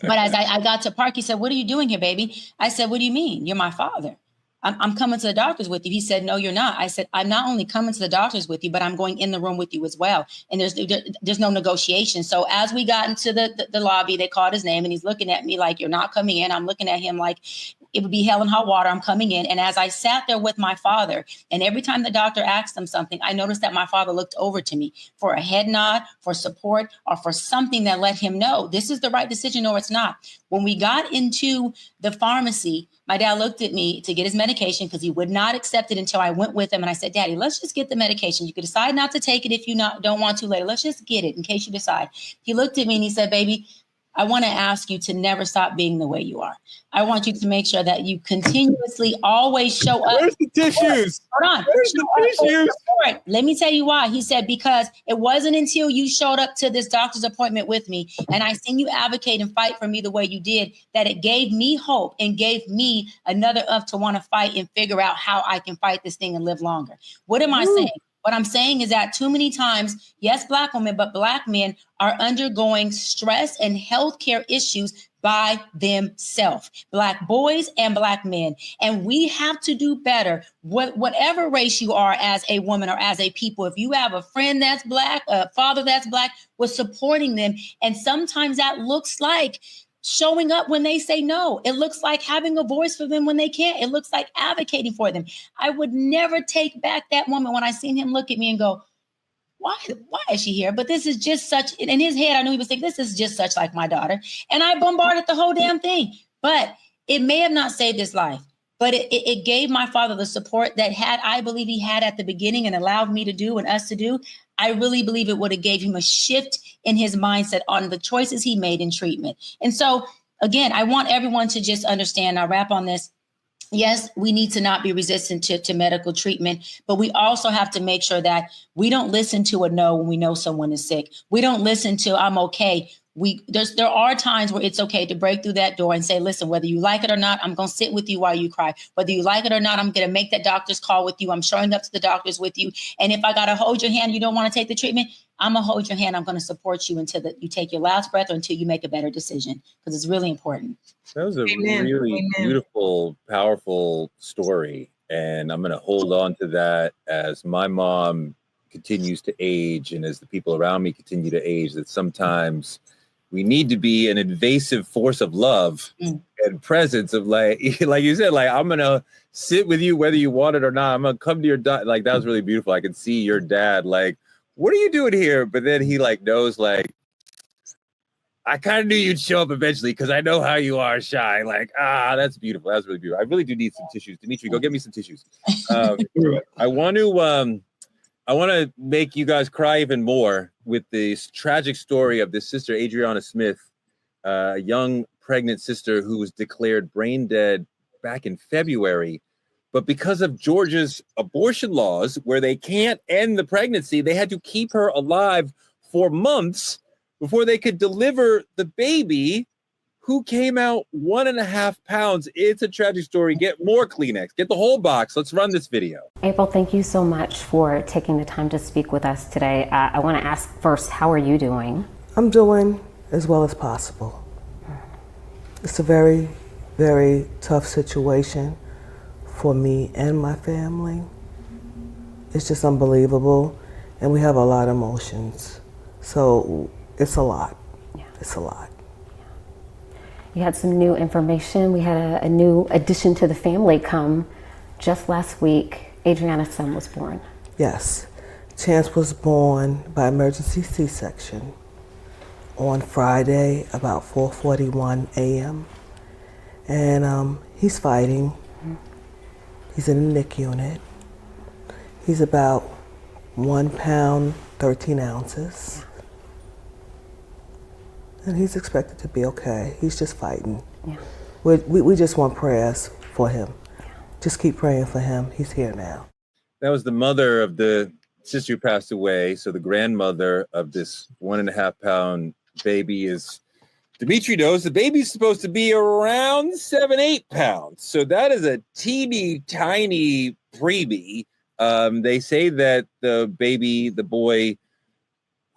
But as I got to park, he said, "What are you doing here, baby?" I said, "What do you mean? You're my father. I'm coming to the doctors with you." He said, "No, you're not." I said, "I'm not only coming to the doctors with you, but I'm going in the room with you as well." And there's no negotiation. So as we got into the lobby, they called his name, and he's looking at me like, "You're not coming in." I'm looking at him like it would be hell and hot water. I'm coming in. And as I sat there with my father, and every time the doctor asked him something, I noticed that my father looked over to me for a head nod, for support, or for something that let him know this is the right decision or it's not. When we got into the pharmacy, my dad looked at me to get his medication because he would not accept it until I went with him. And I said, "Daddy, let's just get the medication. You could decide not to take it if you don't want to later. Let's just get it in case you decide." He looked at me and he said, "Baby, I want to ask you to never stop being the way you are. I want you to make sure that you continuously always show up."
Where's the tissues?
Hold on.
Where's the tissues?
Let me tell you why. He said, because it wasn't until you showed up to this doctor's appointment with me and I seen you advocate and fight for me the way you did, that it gave me hope and gave me another up to want to fight and figure out how I can fight this thing and live longer. What am I saying? What I'm saying is that too many times, yes, Black women, but Black men are undergoing stress and healthcare issues by themselves, Black boys and Black men. And we have to do better, whatever race you are as a woman or as a people. If you have a friend that's Black, a father that's Black, we're supporting them. And sometimes that looks like showing up when they say no. It looks like having a voice for them when they can't. It looks like advocating for them. I would never take back that moment when I seen him look at me and go, why is she here? But this is just such, in his head, I knew he was thinking, this is just such like my daughter. And I bombarded the whole damn thing. But it may have not saved his life, but it gave my father the support that I believe he had at the beginning and allowed me to do and us to do. I really believe it would have gave him a shift in his mindset on the choices he made in treatment. And so, again, I want everyone to just understand, I'll wrap on this. Yes, we need to not be resistant to medical treatment, but we also have to make sure that we don't listen to a no when we know someone is sick. We don't listen to "I'm okay." There are times where it's okay to break through that door and say, "Listen, whether you like it or not, I'm going to sit with you while you cry. Whether you like it or not, I'm going to make that doctor's call with you. I'm showing up to the doctors with you. And if I got to hold your hand, you don't want to take the treatment, I'm going to hold your hand. I'm going to support you until you take your last breath or until you make a better decision," because it's really important.
That was a really beautiful, powerful story. And I'm going to hold on to that as my mom continues to age and as the people around me continue to age, that sometimes we need to be an invasive force of love and presence of like you said, like, I'm going to sit with you whether you want it or not. I'm going to come to your like, that was really beautiful. I could see your dad like, "What are you doing here?" But then he like knows like, I kind of knew you'd show up eventually because I know how you are, shy. Like, that's beautiful. That's really beautiful. I really do need some tissues. Dimitri, go get me some tissues. I want to make you guys cry even more with this tragic story of this sister, Adriana Smith, a young pregnant sister who was declared brain dead back in February. But because of Georgia's abortion laws, where they can't end the pregnancy, they had to keep her alive for months before they could deliver the baby, who came out 1.5 pounds. It's a tragic story. Get more Kleenex. Get the whole box. Let's run this video.
April, thank you so much for taking the time to speak with us today. I want to ask first, how are you doing?
I'm doing as well as possible. It's a very, very tough situation for me and my family. It's just unbelievable, and we have a lot of emotions. So it's a lot. Yeah. It's a lot.
You had some new information. We had a new addition to the family come just last week. Adriana's son was born.
Yes. Chance was born by emergency C-section on Friday about 4:41 a.m. And he's fighting. He's in the NIC unit. He's about 1 pound, 13 ounces. And he's expected to be okay. He's just fighting. Yeah. We just want prayers for him. Yeah. Just keep praying for him. He's here now.
That was the mother of the sister who passed away. So the grandmother of this 1.5 pound baby is, Dimitri knows the baby's supposed to be around 7-8 pounds. So that is a teeny tiny preemie. They say that the baby, the boy,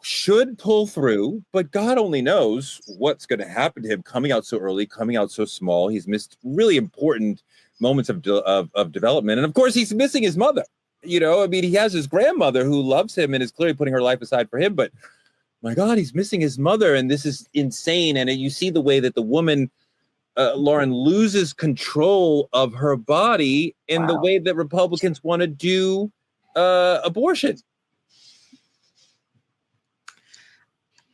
should pull through, but God only knows what's going to happen to him coming out so early, coming out so small. He's missed really important moments of development. And of course, he's missing his mother. You know, I mean, he has his grandmother who loves him and is clearly putting her life aside for him. But my God, he's missing his mother. And this is insane. And you see the way that the woman, Lauren, loses control of her body in the way that Republicans want to do abortion.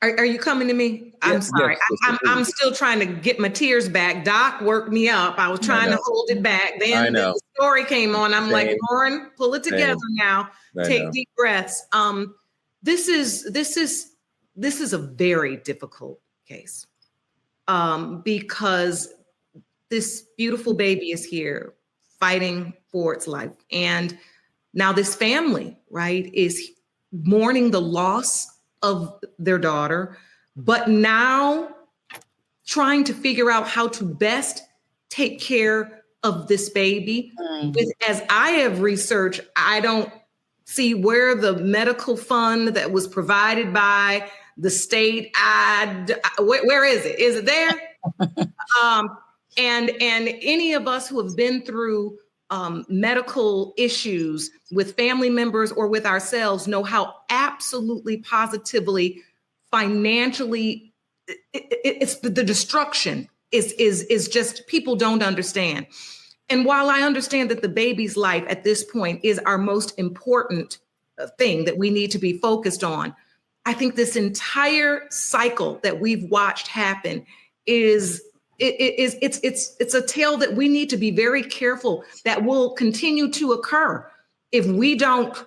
Are you coming to me? I'm sorry.
Yes,
I'm still trying to get my tears back. Doc worked me up. I was trying to hold it back. Then the story came on. I'm like, Lauren, pull it together now. Take deep breaths. This is a very difficult case because this beautiful baby is here fighting for its life. And now this family, right, is mourning the loss of their daughter, but now trying to figure out how to best take care of this baby. As I have researched, I don't see where the medical fund that was provided by the state, where is it? Is it there? And any of us who have been through medical issues with family members or with ourselves know how absolutely positively financially it's the destruction is just, people don't understand. And while I understand that the baby's life at this point is our most important thing that we need to be focused on, I think this entire cycle that we've watched happen it's a tale that we need to be very careful that will continue to occur if we don't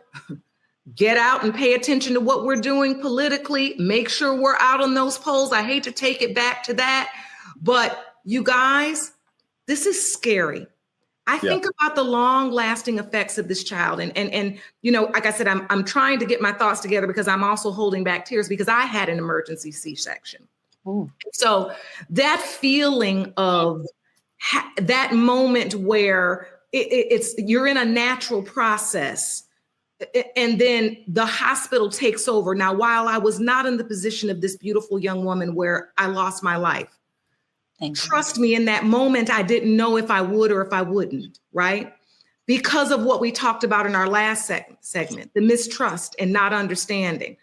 get out and pay attention to what we're doing politically, make sure we're out on those polls. I hate to take it back to that, but you guys, this is scary. I think about the long lasting effects of this child. And you know, like I said, I'm trying to get my thoughts together because I'm also holding back tears because I had an emergency C-section. Ooh. So that feeling of that moment where it's you're in a natural process and then the hospital takes over. Now, while I was not in the position of this beautiful young woman where I lost my life, trust me, in that moment, I didn't know if I would or if I wouldn't, right? Because of what we talked about in our last segment, the mistrust and not understanding.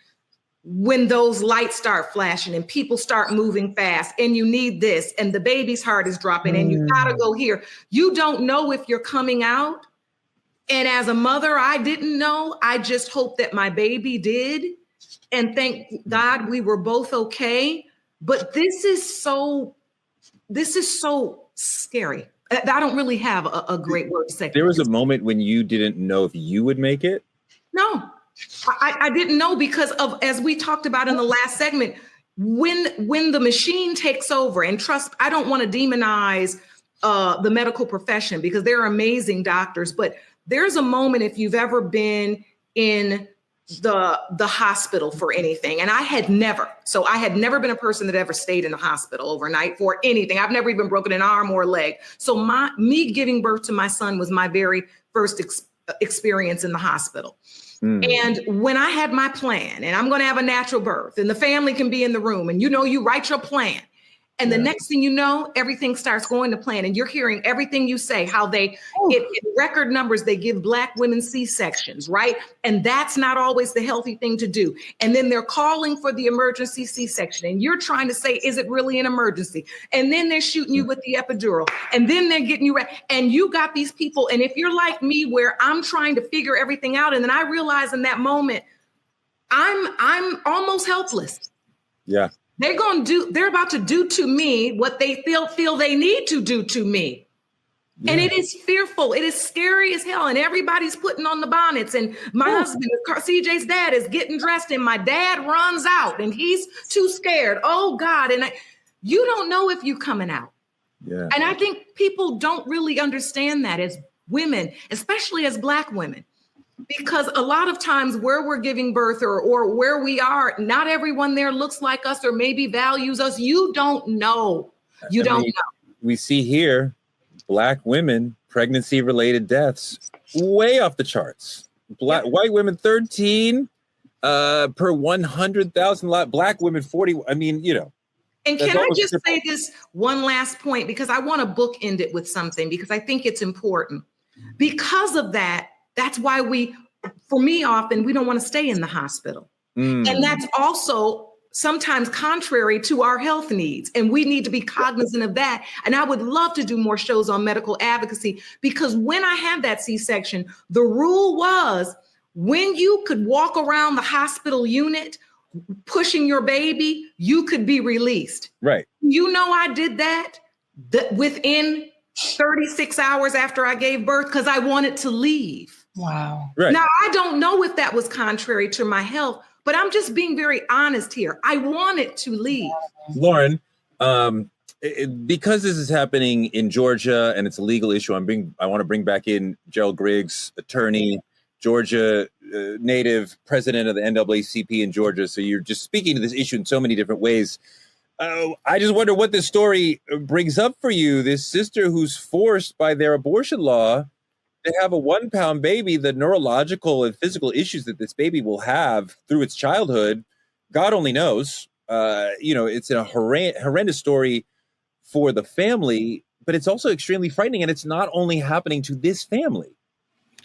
When those lights start flashing and people start moving fast and you need this and the baby's heart is dropping and you gotta go here. You don't know if you're coming out. And as a mother, I didn't know. I just hope that my baby did. And thank God we were both okay. But this is so scary. I don't really have a great word to say.
There was a moment when you didn't know if you would make it?
No. I didn't know because of, as we talked about in the last segment, when the machine takes over, and trust, I don't want to demonize the medical profession because they're amazing doctors, but there's a moment, if you've ever been in the hospital for anything, and I had never been a person that ever stayed in the hospital overnight for anything. I've never even broken an arm or a leg. So me giving birth to my son was my very first experience in the hospital. And when I had my plan, and I'm going to have a natural birth, and the family can be in the room, and you write your plan. And the next thing you know, everything starts going to plan, and you're hearing everything you say, how in record numbers, they give Black women C-sections, right? And that's not always the healthy thing to do. And then they're calling for the emergency C-section, and you're trying to say, is it really an emergency? And then they're shooting you with the epidural, and then they're getting you ready. And you got these people, and if you're like me, where I'm trying to figure everything out, and then I realize in that moment, I'm almost helpless.
Yeah.
They're about to do to me what they feel they need to do to me. Yeah. And it is fearful. It is scary as hell. And everybody's putting on the bonnets. And my husband, CJ's dad, is getting dressed, and my dad runs out, and he's too scared. Oh God. And you don't know if you're coming out.
Yeah.
And I think people don't really understand that as women, especially as Black women. Because a lot of times where we're giving birth or where we are, not everyone there looks like us or maybe values us. You don't know. You don't know.
We see here Black women, pregnancy-related deaths, way off the charts. White women, 13 per 100,000. Black women, 40. I mean,
And can I just say this one last point? Because I want to bookend it with something, because I think it's important. Because of that, that's why for me, often we don't want to stay in the hospital. And that's also sometimes contrary to our health needs. And we need to be cognizant of that. And I would love to do more shows on medical advocacy, because when I had that C-section, the rule was when you could walk around the hospital unit pushing your baby, you could be released.
Right.
I did that within 36 hours after I gave birth, because I wanted to leave.
Wow.
Right.
Now, I don't know if that was contrary to my health, but I'm just being very honest here. I wanted to leave.
Lauren, because this is happening in Georgia and it's a legal issue, I want to bring back in Gerald Griggs, attorney, Georgia native, president of the NAACP in Georgia. So you're just speaking to this issue in so many different ways. I just wonder what this story brings up for you. This sister who's forced by their abortion law to have a 1-pound baby, the neurological and physical issues that this baby will have through its childhood, God only knows. It's a horrendous story for the family, but it's also extremely frightening. And it's not only happening to this family.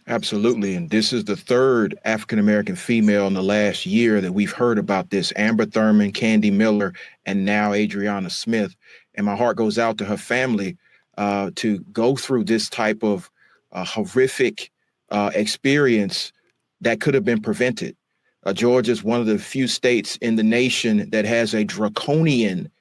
Absolutely. And this is the third African-American female in the last year that we've heard about this. Amber Thurman, Candy Miller, and now Adriana Smith. And my heart goes out to her family to go through this type of horrific experience that could have been prevented. Georgia is one of the few states in the nation that has a draconian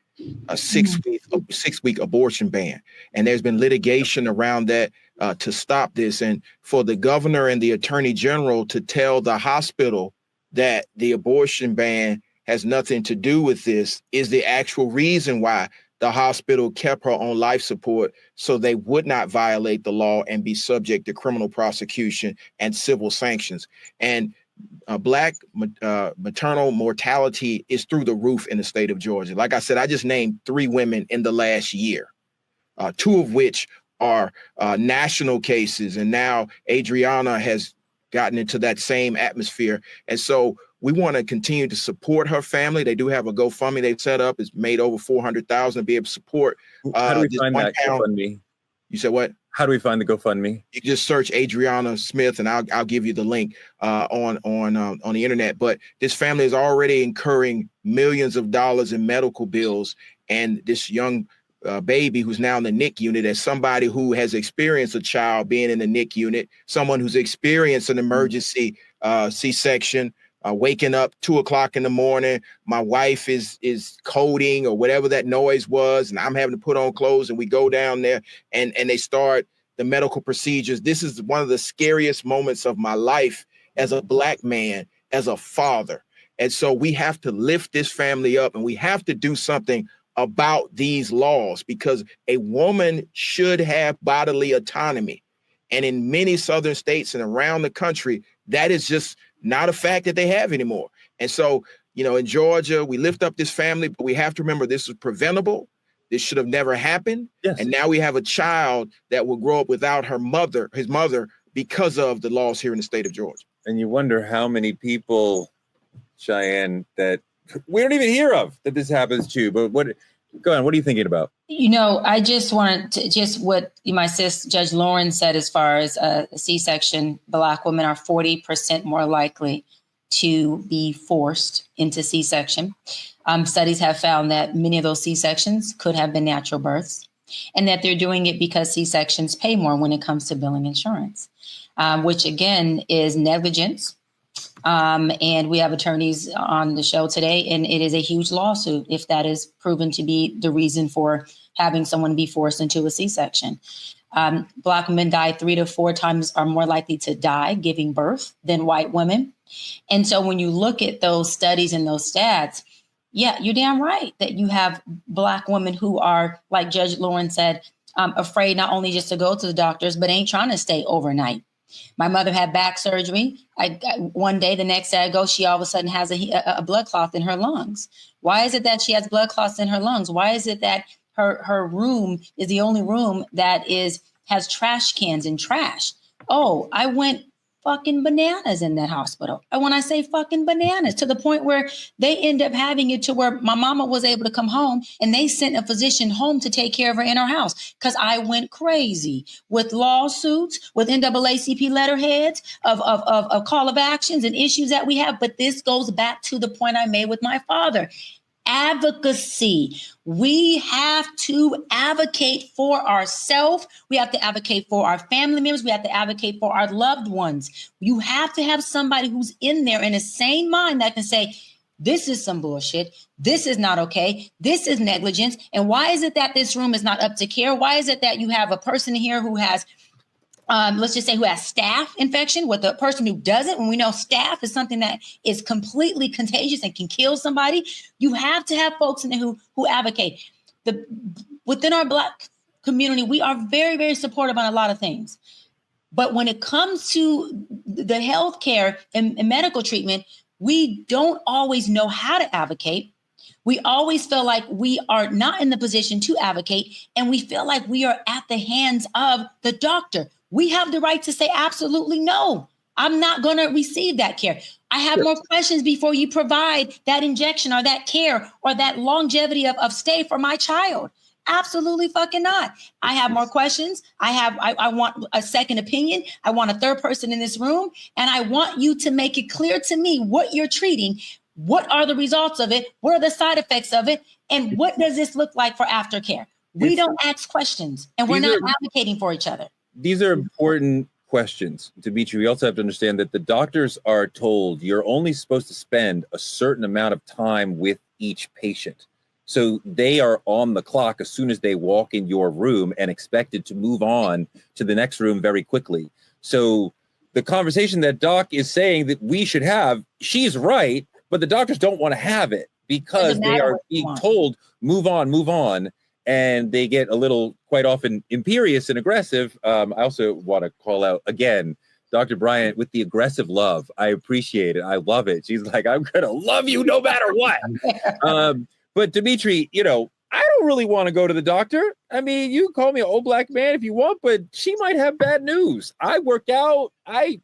six-week abortion ban. And there's been litigation around that to stop this. And for the governor and the attorney general to tell the hospital that the abortion ban has nothing to do with this is the actual reason why the hospital kept her on life support, so they would not violate the law and be subject to criminal prosecution and civil sanctions. And Black maternal mortality is through the roof in the state of Georgia. Like I said, I just named 3 women in the last year, 2 of which are national cases. And now Adriana has gotten into that same atmosphere. And so we want to continue to support her family. They do have a GoFundMe they've set up. It's made over $400,000 to be able to support.
How do we find that GoFundMe?
You said what?
How do we find the GoFundMe?
You just search Adriana Smith, and I'll give you the link on the internet. But this family is already incurring millions of dollars in medical bills, and this young baby who's now in the NIC unit, as somebody who has experienced a child being in the NIC unit, someone who's experienced an emergency C-section, waking up 2:00 in the morning, my wife is coding or whatever that noise was, and I'm having to put on clothes, and we go down there and they start the medical procedures. This is one of the scariest moments of my life as a Black man, as a father. And so we have to lift this family up, and we have to do something about these laws, because a woman should have bodily autonomy. And in many southern states and around the country, that is just not a fact that they have anymore. And so, in Georgia, we lift up this family, but we have to remember this is preventable. This should have never happened. Yes. And now we have a child that will grow up without his mother, because of the laws here in the state of Georgia.
And you wonder how many people, Cheyenne, that we don't even hear of that this happens to. But go on, what are you thinking about?
I just wanted to, what my sis, Judge Lauren, said as far as a C-section, Black women are 40% more likely to be forced into C-section. Studies have found that many of those C-sections could have been natural births, and that they're doing it because C-sections pay more when it comes to billing insurance, which again is negligence. And we have attorneys on the show today, and it is a huge lawsuit if that is proven to be the reason for having someone be forced into a C-section. Black women die 3 to 4 times are more likely to die giving birth than white women. And so when you look at those studies and those stats, yeah, you're damn right that you have Black women who are, like Judge Lauren said, afraid not only just to go to the doctors, but ain't trying to stay overnight. My mother had back surgery. One day, the next day I go, she all of a sudden has a blood clot in her lungs. Why is it that she has blood clots in her lungs? Why is it that her room is the only room that has trash cans and trash? Oh, I went fucking bananas in that hospital. And when I say fucking bananas, to the point where they end up having it to where my mama was able to come home and they sent a physician home to take care of her in our house because I went crazy with lawsuits, with NAACP letterheads of call of actions and issues that we have. But this goes back to the point I made with my father. Advocacy. We have to advocate for ourselves. We have to advocate for our family members. We have to advocate for our loved ones. You have to have somebody who's in there in a sane mind that can say, this is some bullshit. This is not okay. This is negligence. And why is it that this room is not up to care? Why is it that you have a person here who has let's just say who has staph infection with a person who doesn't, when we know staph is something that is completely contagious and can kill somebody? You have to have folks in there who advocate. Within our Black community, we are very, very supportive on a lot of things. But when it comes to the healthcare and medical treatment, we don't always know how to advocate. We always feel like we are not in the position to advocate, and we feel like we are at the hands of the doctor. We have the right to say, absolutely no, I'm not going to receive that care. I have more questions before you provide that injection or that care or that longevity of stay for my child. Absolutely fucking not. I have more questions. I want a second opinion. I want a third person in this room. And I want you to make it clear to me what you're treating. What are the results of it? What are the side effects of it? And what does this look like for aftercare? We don't ask questions, and we're not advocating for each other.
These are important questions, Dimitri. We also have to understand that the doctors are told you're only supposed to spend a certain amount of time with each patient. So they are on the clock as soon as they walk in your room and expected to move on to the next room very quickly. So the conversation that Doc is saying that we should have, she's right, but the doctors don't want to have it because they are being told, move on. And they get a little, quite often, imperious and aggressive. I also want to call out, again, Dr. Bryant with the aggressive love. I appreciate it. I love it. She's like, I'm going to love you no matter what. But Dimitri, I don't really want to go to the doctor. I mean, you can call me an old Black man if you want, but she might have bad news. I work out. I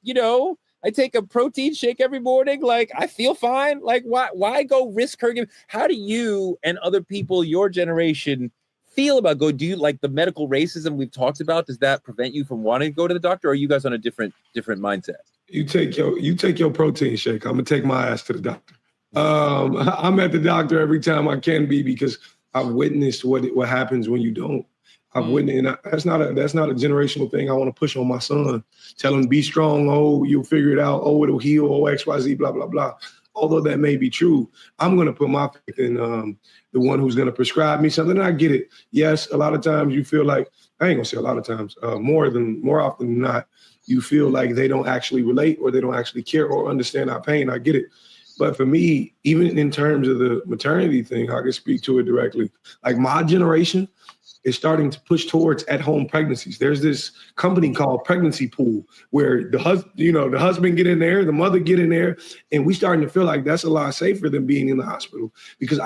take a protein shake every morning. Like, I feel fine. Like, why go risk her? How do you and other people your generation feel about do you like the medical racism we've talked about? Does that prevent you from wanting to go to the doctor, or are you guys on a different mindset?
You take your protein shake. I'm gonna take my ass to the doctor. I'm at the doctor every time I can be because I've witnessed what happens when you don't. I've witnessed, and that's not a generational thing I want to push on my son. Tell him, be strong. Oh, you'll figure it out. Oh, it'll heal. Oh, XYZ, blah, blah, blah. Although that may be true, I'm going to put my faith in the one who's going to prescribe me something. And I get it. Yes, a lot of times you feel like, I ain't going to say a lot of times, more often than not, you feel like they don't actually relate or they don't actually care or understand our pain. I get it. But for me, even in terms of the maternity thing, I can speak to it directly. Like my generation is starting to push towards at-home pregnancies. There's this company called Pregnancy Pool where the husband get in there, the mother get in there, and we starting to feel like that's a lot safer than being in the hospital. Because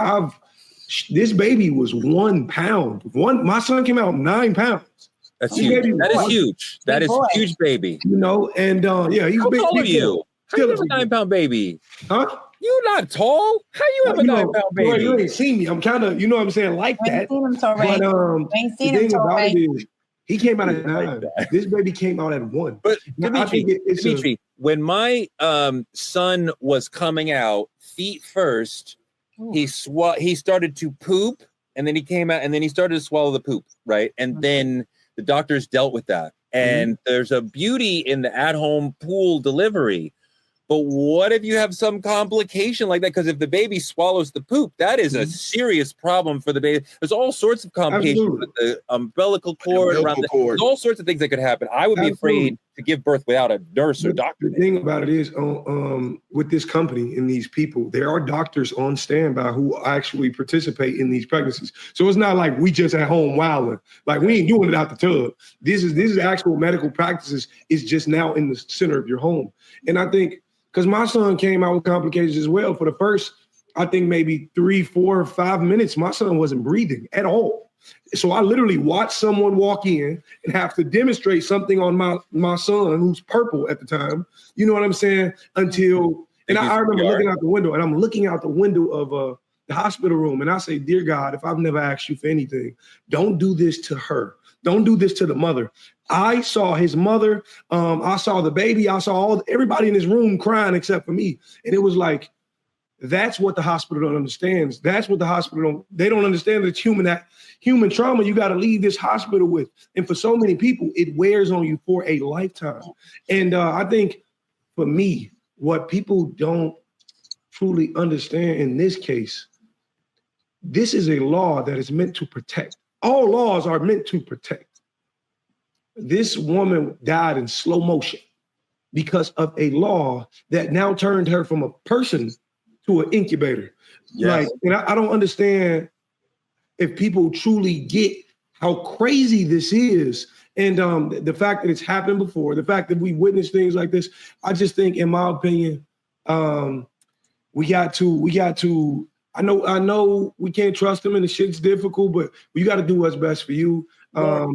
this baby was 1 pound. My son came out 9 pounds.
That's huge. That is huge. That is huge, baby.
You know, and yeah, he's
how
big.
tall are you? How you have a 9 pound baby?
Huh?
You not tall? How you have a 9 pound baby?
You ain't seen me. I'm kind of, you know what I'm saying, like that.
Seen him, Torrey.
But
ain't
the
seen
thing
him,
about
Torrey.
it is, he came out at 9. This baby came out at 1.
But
Now,
Dimitri, when my son was coming out feet first, he started to poop, and then he came out, and then he started to swallow the poop, right? And then the doctors dealt with that. And there's a beauty in the at-home pool delivery. But what if you have some complication like that? Because if the baby swallows the poop, that is a serious problem for the baby. There's all sorts of complications with the umbilical cord. There's all sorts of things that could happen. I would be afraid to give birth without a nurse or doctor.
The thing about it is, with this company and these people, there are doctors on standby who actually participate in these pregnancies. So it's not like we just at home wilding. Like we ain't doing it out the tub. This is actual medical practices. It's just now in the center of your home. And I think, because my son came out with complications as well. For the first, I think maybe 3, 4, 5 minutes, my son wasn't breathing at all. So I literally watched someone walk in and have to demonstrate something on my son, who's purple at the time. You know what I'm saying? And I remember looking out the window, and I'm looking out the window of the hospital room, and I say, dear God, if I've never asked you for anything, don't do this to her. Don't do this to the mother. I saw his mother. I saw the baby. I saw everybody in his room crying except for me. And it was like, that's what the hospital don't understand. That's what the hospital they don't understand. That human trauma you got to leave this hospital with. And for so many people, it wears on you for a lifetime. And I think for me, what people don't truly understand in this case, this is a law that is meant to protect. All laws are meant to protect. This woman died in slow motion because of a law that now turned her from a person to an incubator.
Yes.
And I don't understand if people truly get how crazy this is. And the fact that it's happened before, the fact that we witnessed things like this, I just think, in my opinion, we got to, I know we can't trust them and the shit's difficult, but you got to do what's best for you. My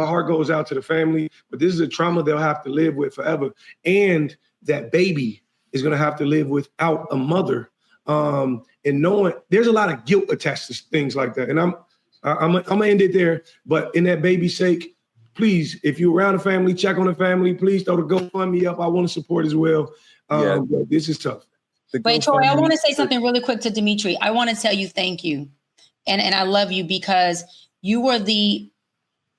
heart goes out to the family, but this is a trauma they'll have to live with forever. And that baby is going to have to live without a mother. And knowing there's a lot of guilt attached to things like that. And I'm gonna end it there, but in that baby's sake, please, if you're around a family, check on the family, please throw the GoFundMe up. I want to support as well. But this is tough.
Wait, Troy, I want to say something really quick to Dimitri. I want to tell you thank you. And I love you because you were the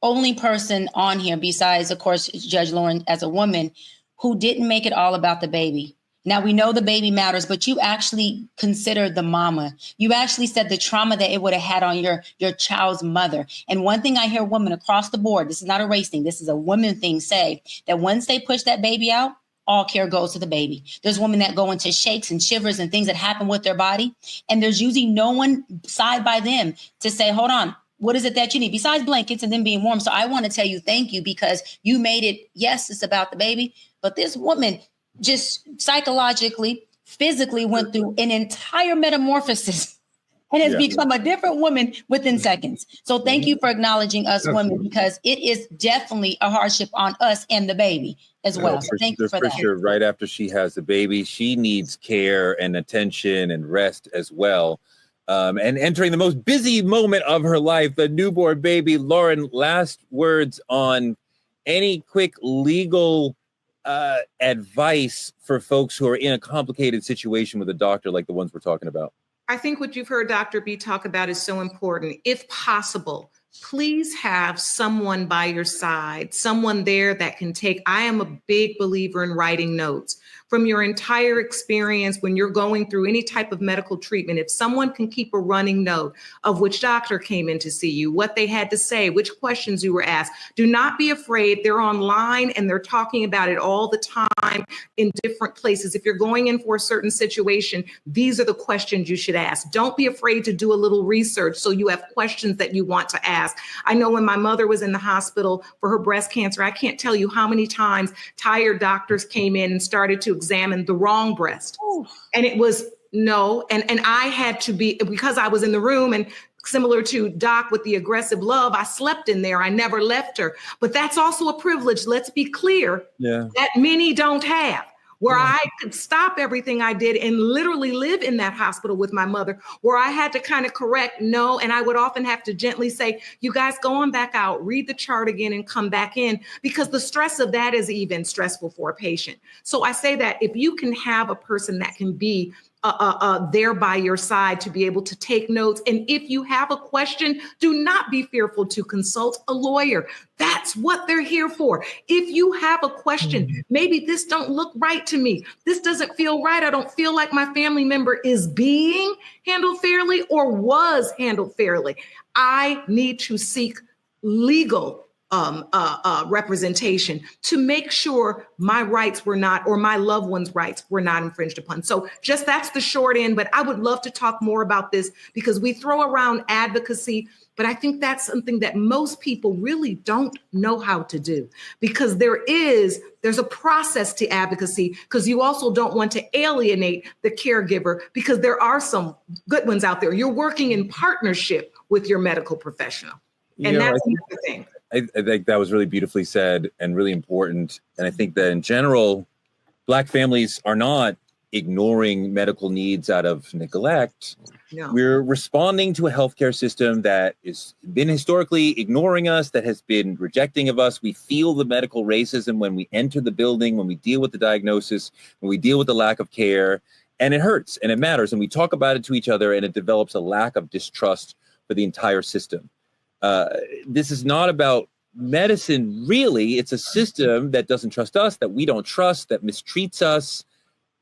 only person on here besides, of course, Judge Lauren as a woman who didn't make it all about the baby. Now, we know the baby matters, but you actually considered the mama. You actually said the trauma that it would have had on your child's mother. And one thing I hear women across the board, this is not a race thing, this is a woman thing, say that once they push that baby out, all care goes to the baby. There's women that go into shakes and shivers and things that happen with their body. And there's usually no one side by them to say, hold on, what is it that you need besides blankets and then being warm? So I want to tell you thank you because you made it. Yes, it's about the baby, but this woman just psychologically, physically went through an entire metamorphosis and has become a different woman within seconds. So thank you for acknowledging us women because it is definitely a hardship on us and the baby as well. So thank you for that.
Sure. Right after she has the baby, she needs care and attention and rest as well. And entering the most busy moment of her life, the newborn baby. Lauren, last words on any quick legal advice for folks who are in a complicated situation with a doctor like the ones we're talking about?
I think what you've heard Dr. B talk about is so important. If possible, please have someone by your side, someone there that can take. I am a big believer in writing notes. from your entire experience when you're going through any type of medical treatment, if someone can keep a running note of which doctor came in to see you, what they had to say, which questions you were asked, do not be afraid. They're online and they're talking about it all the time in different places. If you're going in for a certain situation, these are the questions you should ask. Don't be afraid to do a little research so you have questions that you want to ask. I know when my mother was in the hospital for her breast cancer, I can't tell you how many times tired doctors came in and started to examine the wrong breast. Ooh. And it was no. And I had to be, because I was in the room, and similar to Doc with the aggressive love, I slept in there. I never left her. But that's also a privilege. Let's be clear that many don't have. Where I could stop everything I did and literally live in that hospital with my mother, where I had to kind of correct no. And I would often have to gently say, you guys go on back out, read the chart again and come back in, because the stress of that is even stressful for a patient. So I say that if you can have a person that can be there by your side to be able to take notes. And if you have a question, do not be fearful to consult a lawyer. That's what they're here for. If you have a question, maybe this don't look right to me. This doesn't feel right. I don't feel like my family member is being handled fairly or was handled fairly. I need to seek legal representation to make sure my rights were not, or my loved one's rights were not infringed upon. So just that's the short end, but I would love to talk more about this because we throw around advocacy, but I think that's something that most people really don't know how to do, because there's a process to advocacy, because you also don't want to alienate the caregiver, because there are some good ones out there. You're working in partnership with your medical professional. And that's another thing.
I think that was really beautifully said and really important. And I think that in general, Black families are not ignoring medical needs out of neglect. No. We're responding to a healthcare system that has been historically ignoring us, that has been rejecting of us. We feel the medical racism when we enter the building, when we deal with the diagnosis, when we deal with the lack of care, and it hurts and it matters. And we talk about it to each other, and it develops a lack of distrust for the entire system. This is not about medicine, really. It's a system that doesn't trust us, that we don't trust, that mistreats us,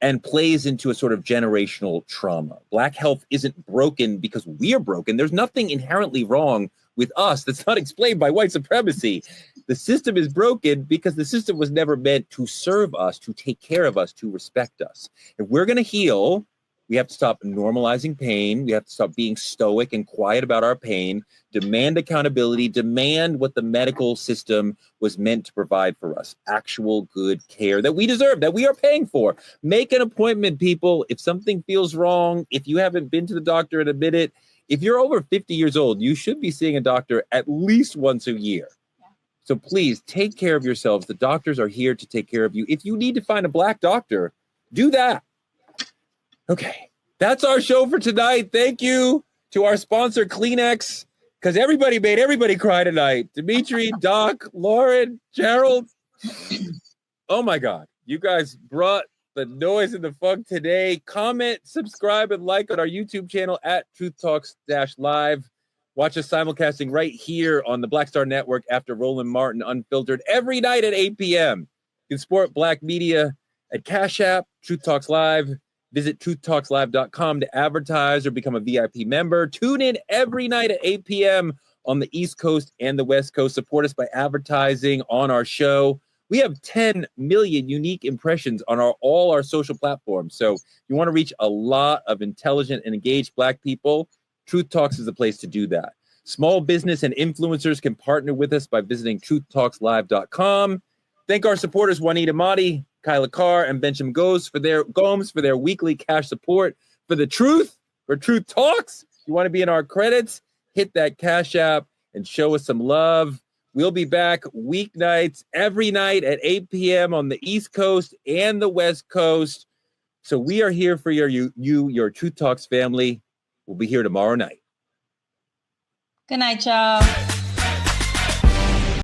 and plays into a sort of generational trauma. Black health isn't broken because we're broken. There's nothing inherently wrong with us that's not explained by white supremacy. The system is broken because the system was never meant to serve us, to take care of us, to respect us. If we're going to heal, we have to stop normalizing pain. We have to stop being stoic and quiet about our pain, demand accountability, demand what the medical system was meant to provide for us, actual good care that we deserve, that we are paying for. Make an appointment, people. If something feels wrong, if you haven't been to the doctor in a minute, if you're over 50 years old, you should be seeing a doctor at least once a year. So please take care of yourselves. The doctors are here to take care of you. If you need to find a Black doctor, do that. Okay, that's our show for tonight. Thank you to our sponsor, Kleenex, because everybody made everybody cry tonight. Dimitri, Doc, Lauren, Gerald. Oh my God, you guys brought the noise and the funk today. Comment, subscribe, and like on our YouTube channel at Truth Talks-Live. Watch us simulcasting right here on the Black Star Network after Roland Martin Unfiltered every night at 8 p.m. You can support Black media at Cash App, Truth Talks Live. Visit truthtalkslive.com to advertise or become a VIP member. Tune in every night at 8 p.m. on the East Coast and the West Coast. Support us by advertising on our show. We have 10 million unique impressions on all our social platforms. So if you want to reach a lot of intelligent and engaged Black people, Truth Talks is the place to do that. Small business and influencers can partner with us by visiting truthtalkslive.com. Thank our supporters, Juanita Motti, Kyla Carr, and Benjamin Gomes for their weekly cash support for the truth, for Truth Talks. If you want to be in our credits, hit that Cash App and show us some love. We'll be back weeknights every night at 8 p.m. on the East Coast and the West Coast. So we are here for your Truth Talks family. We'll be here tomorrow night.
Good night, y'all.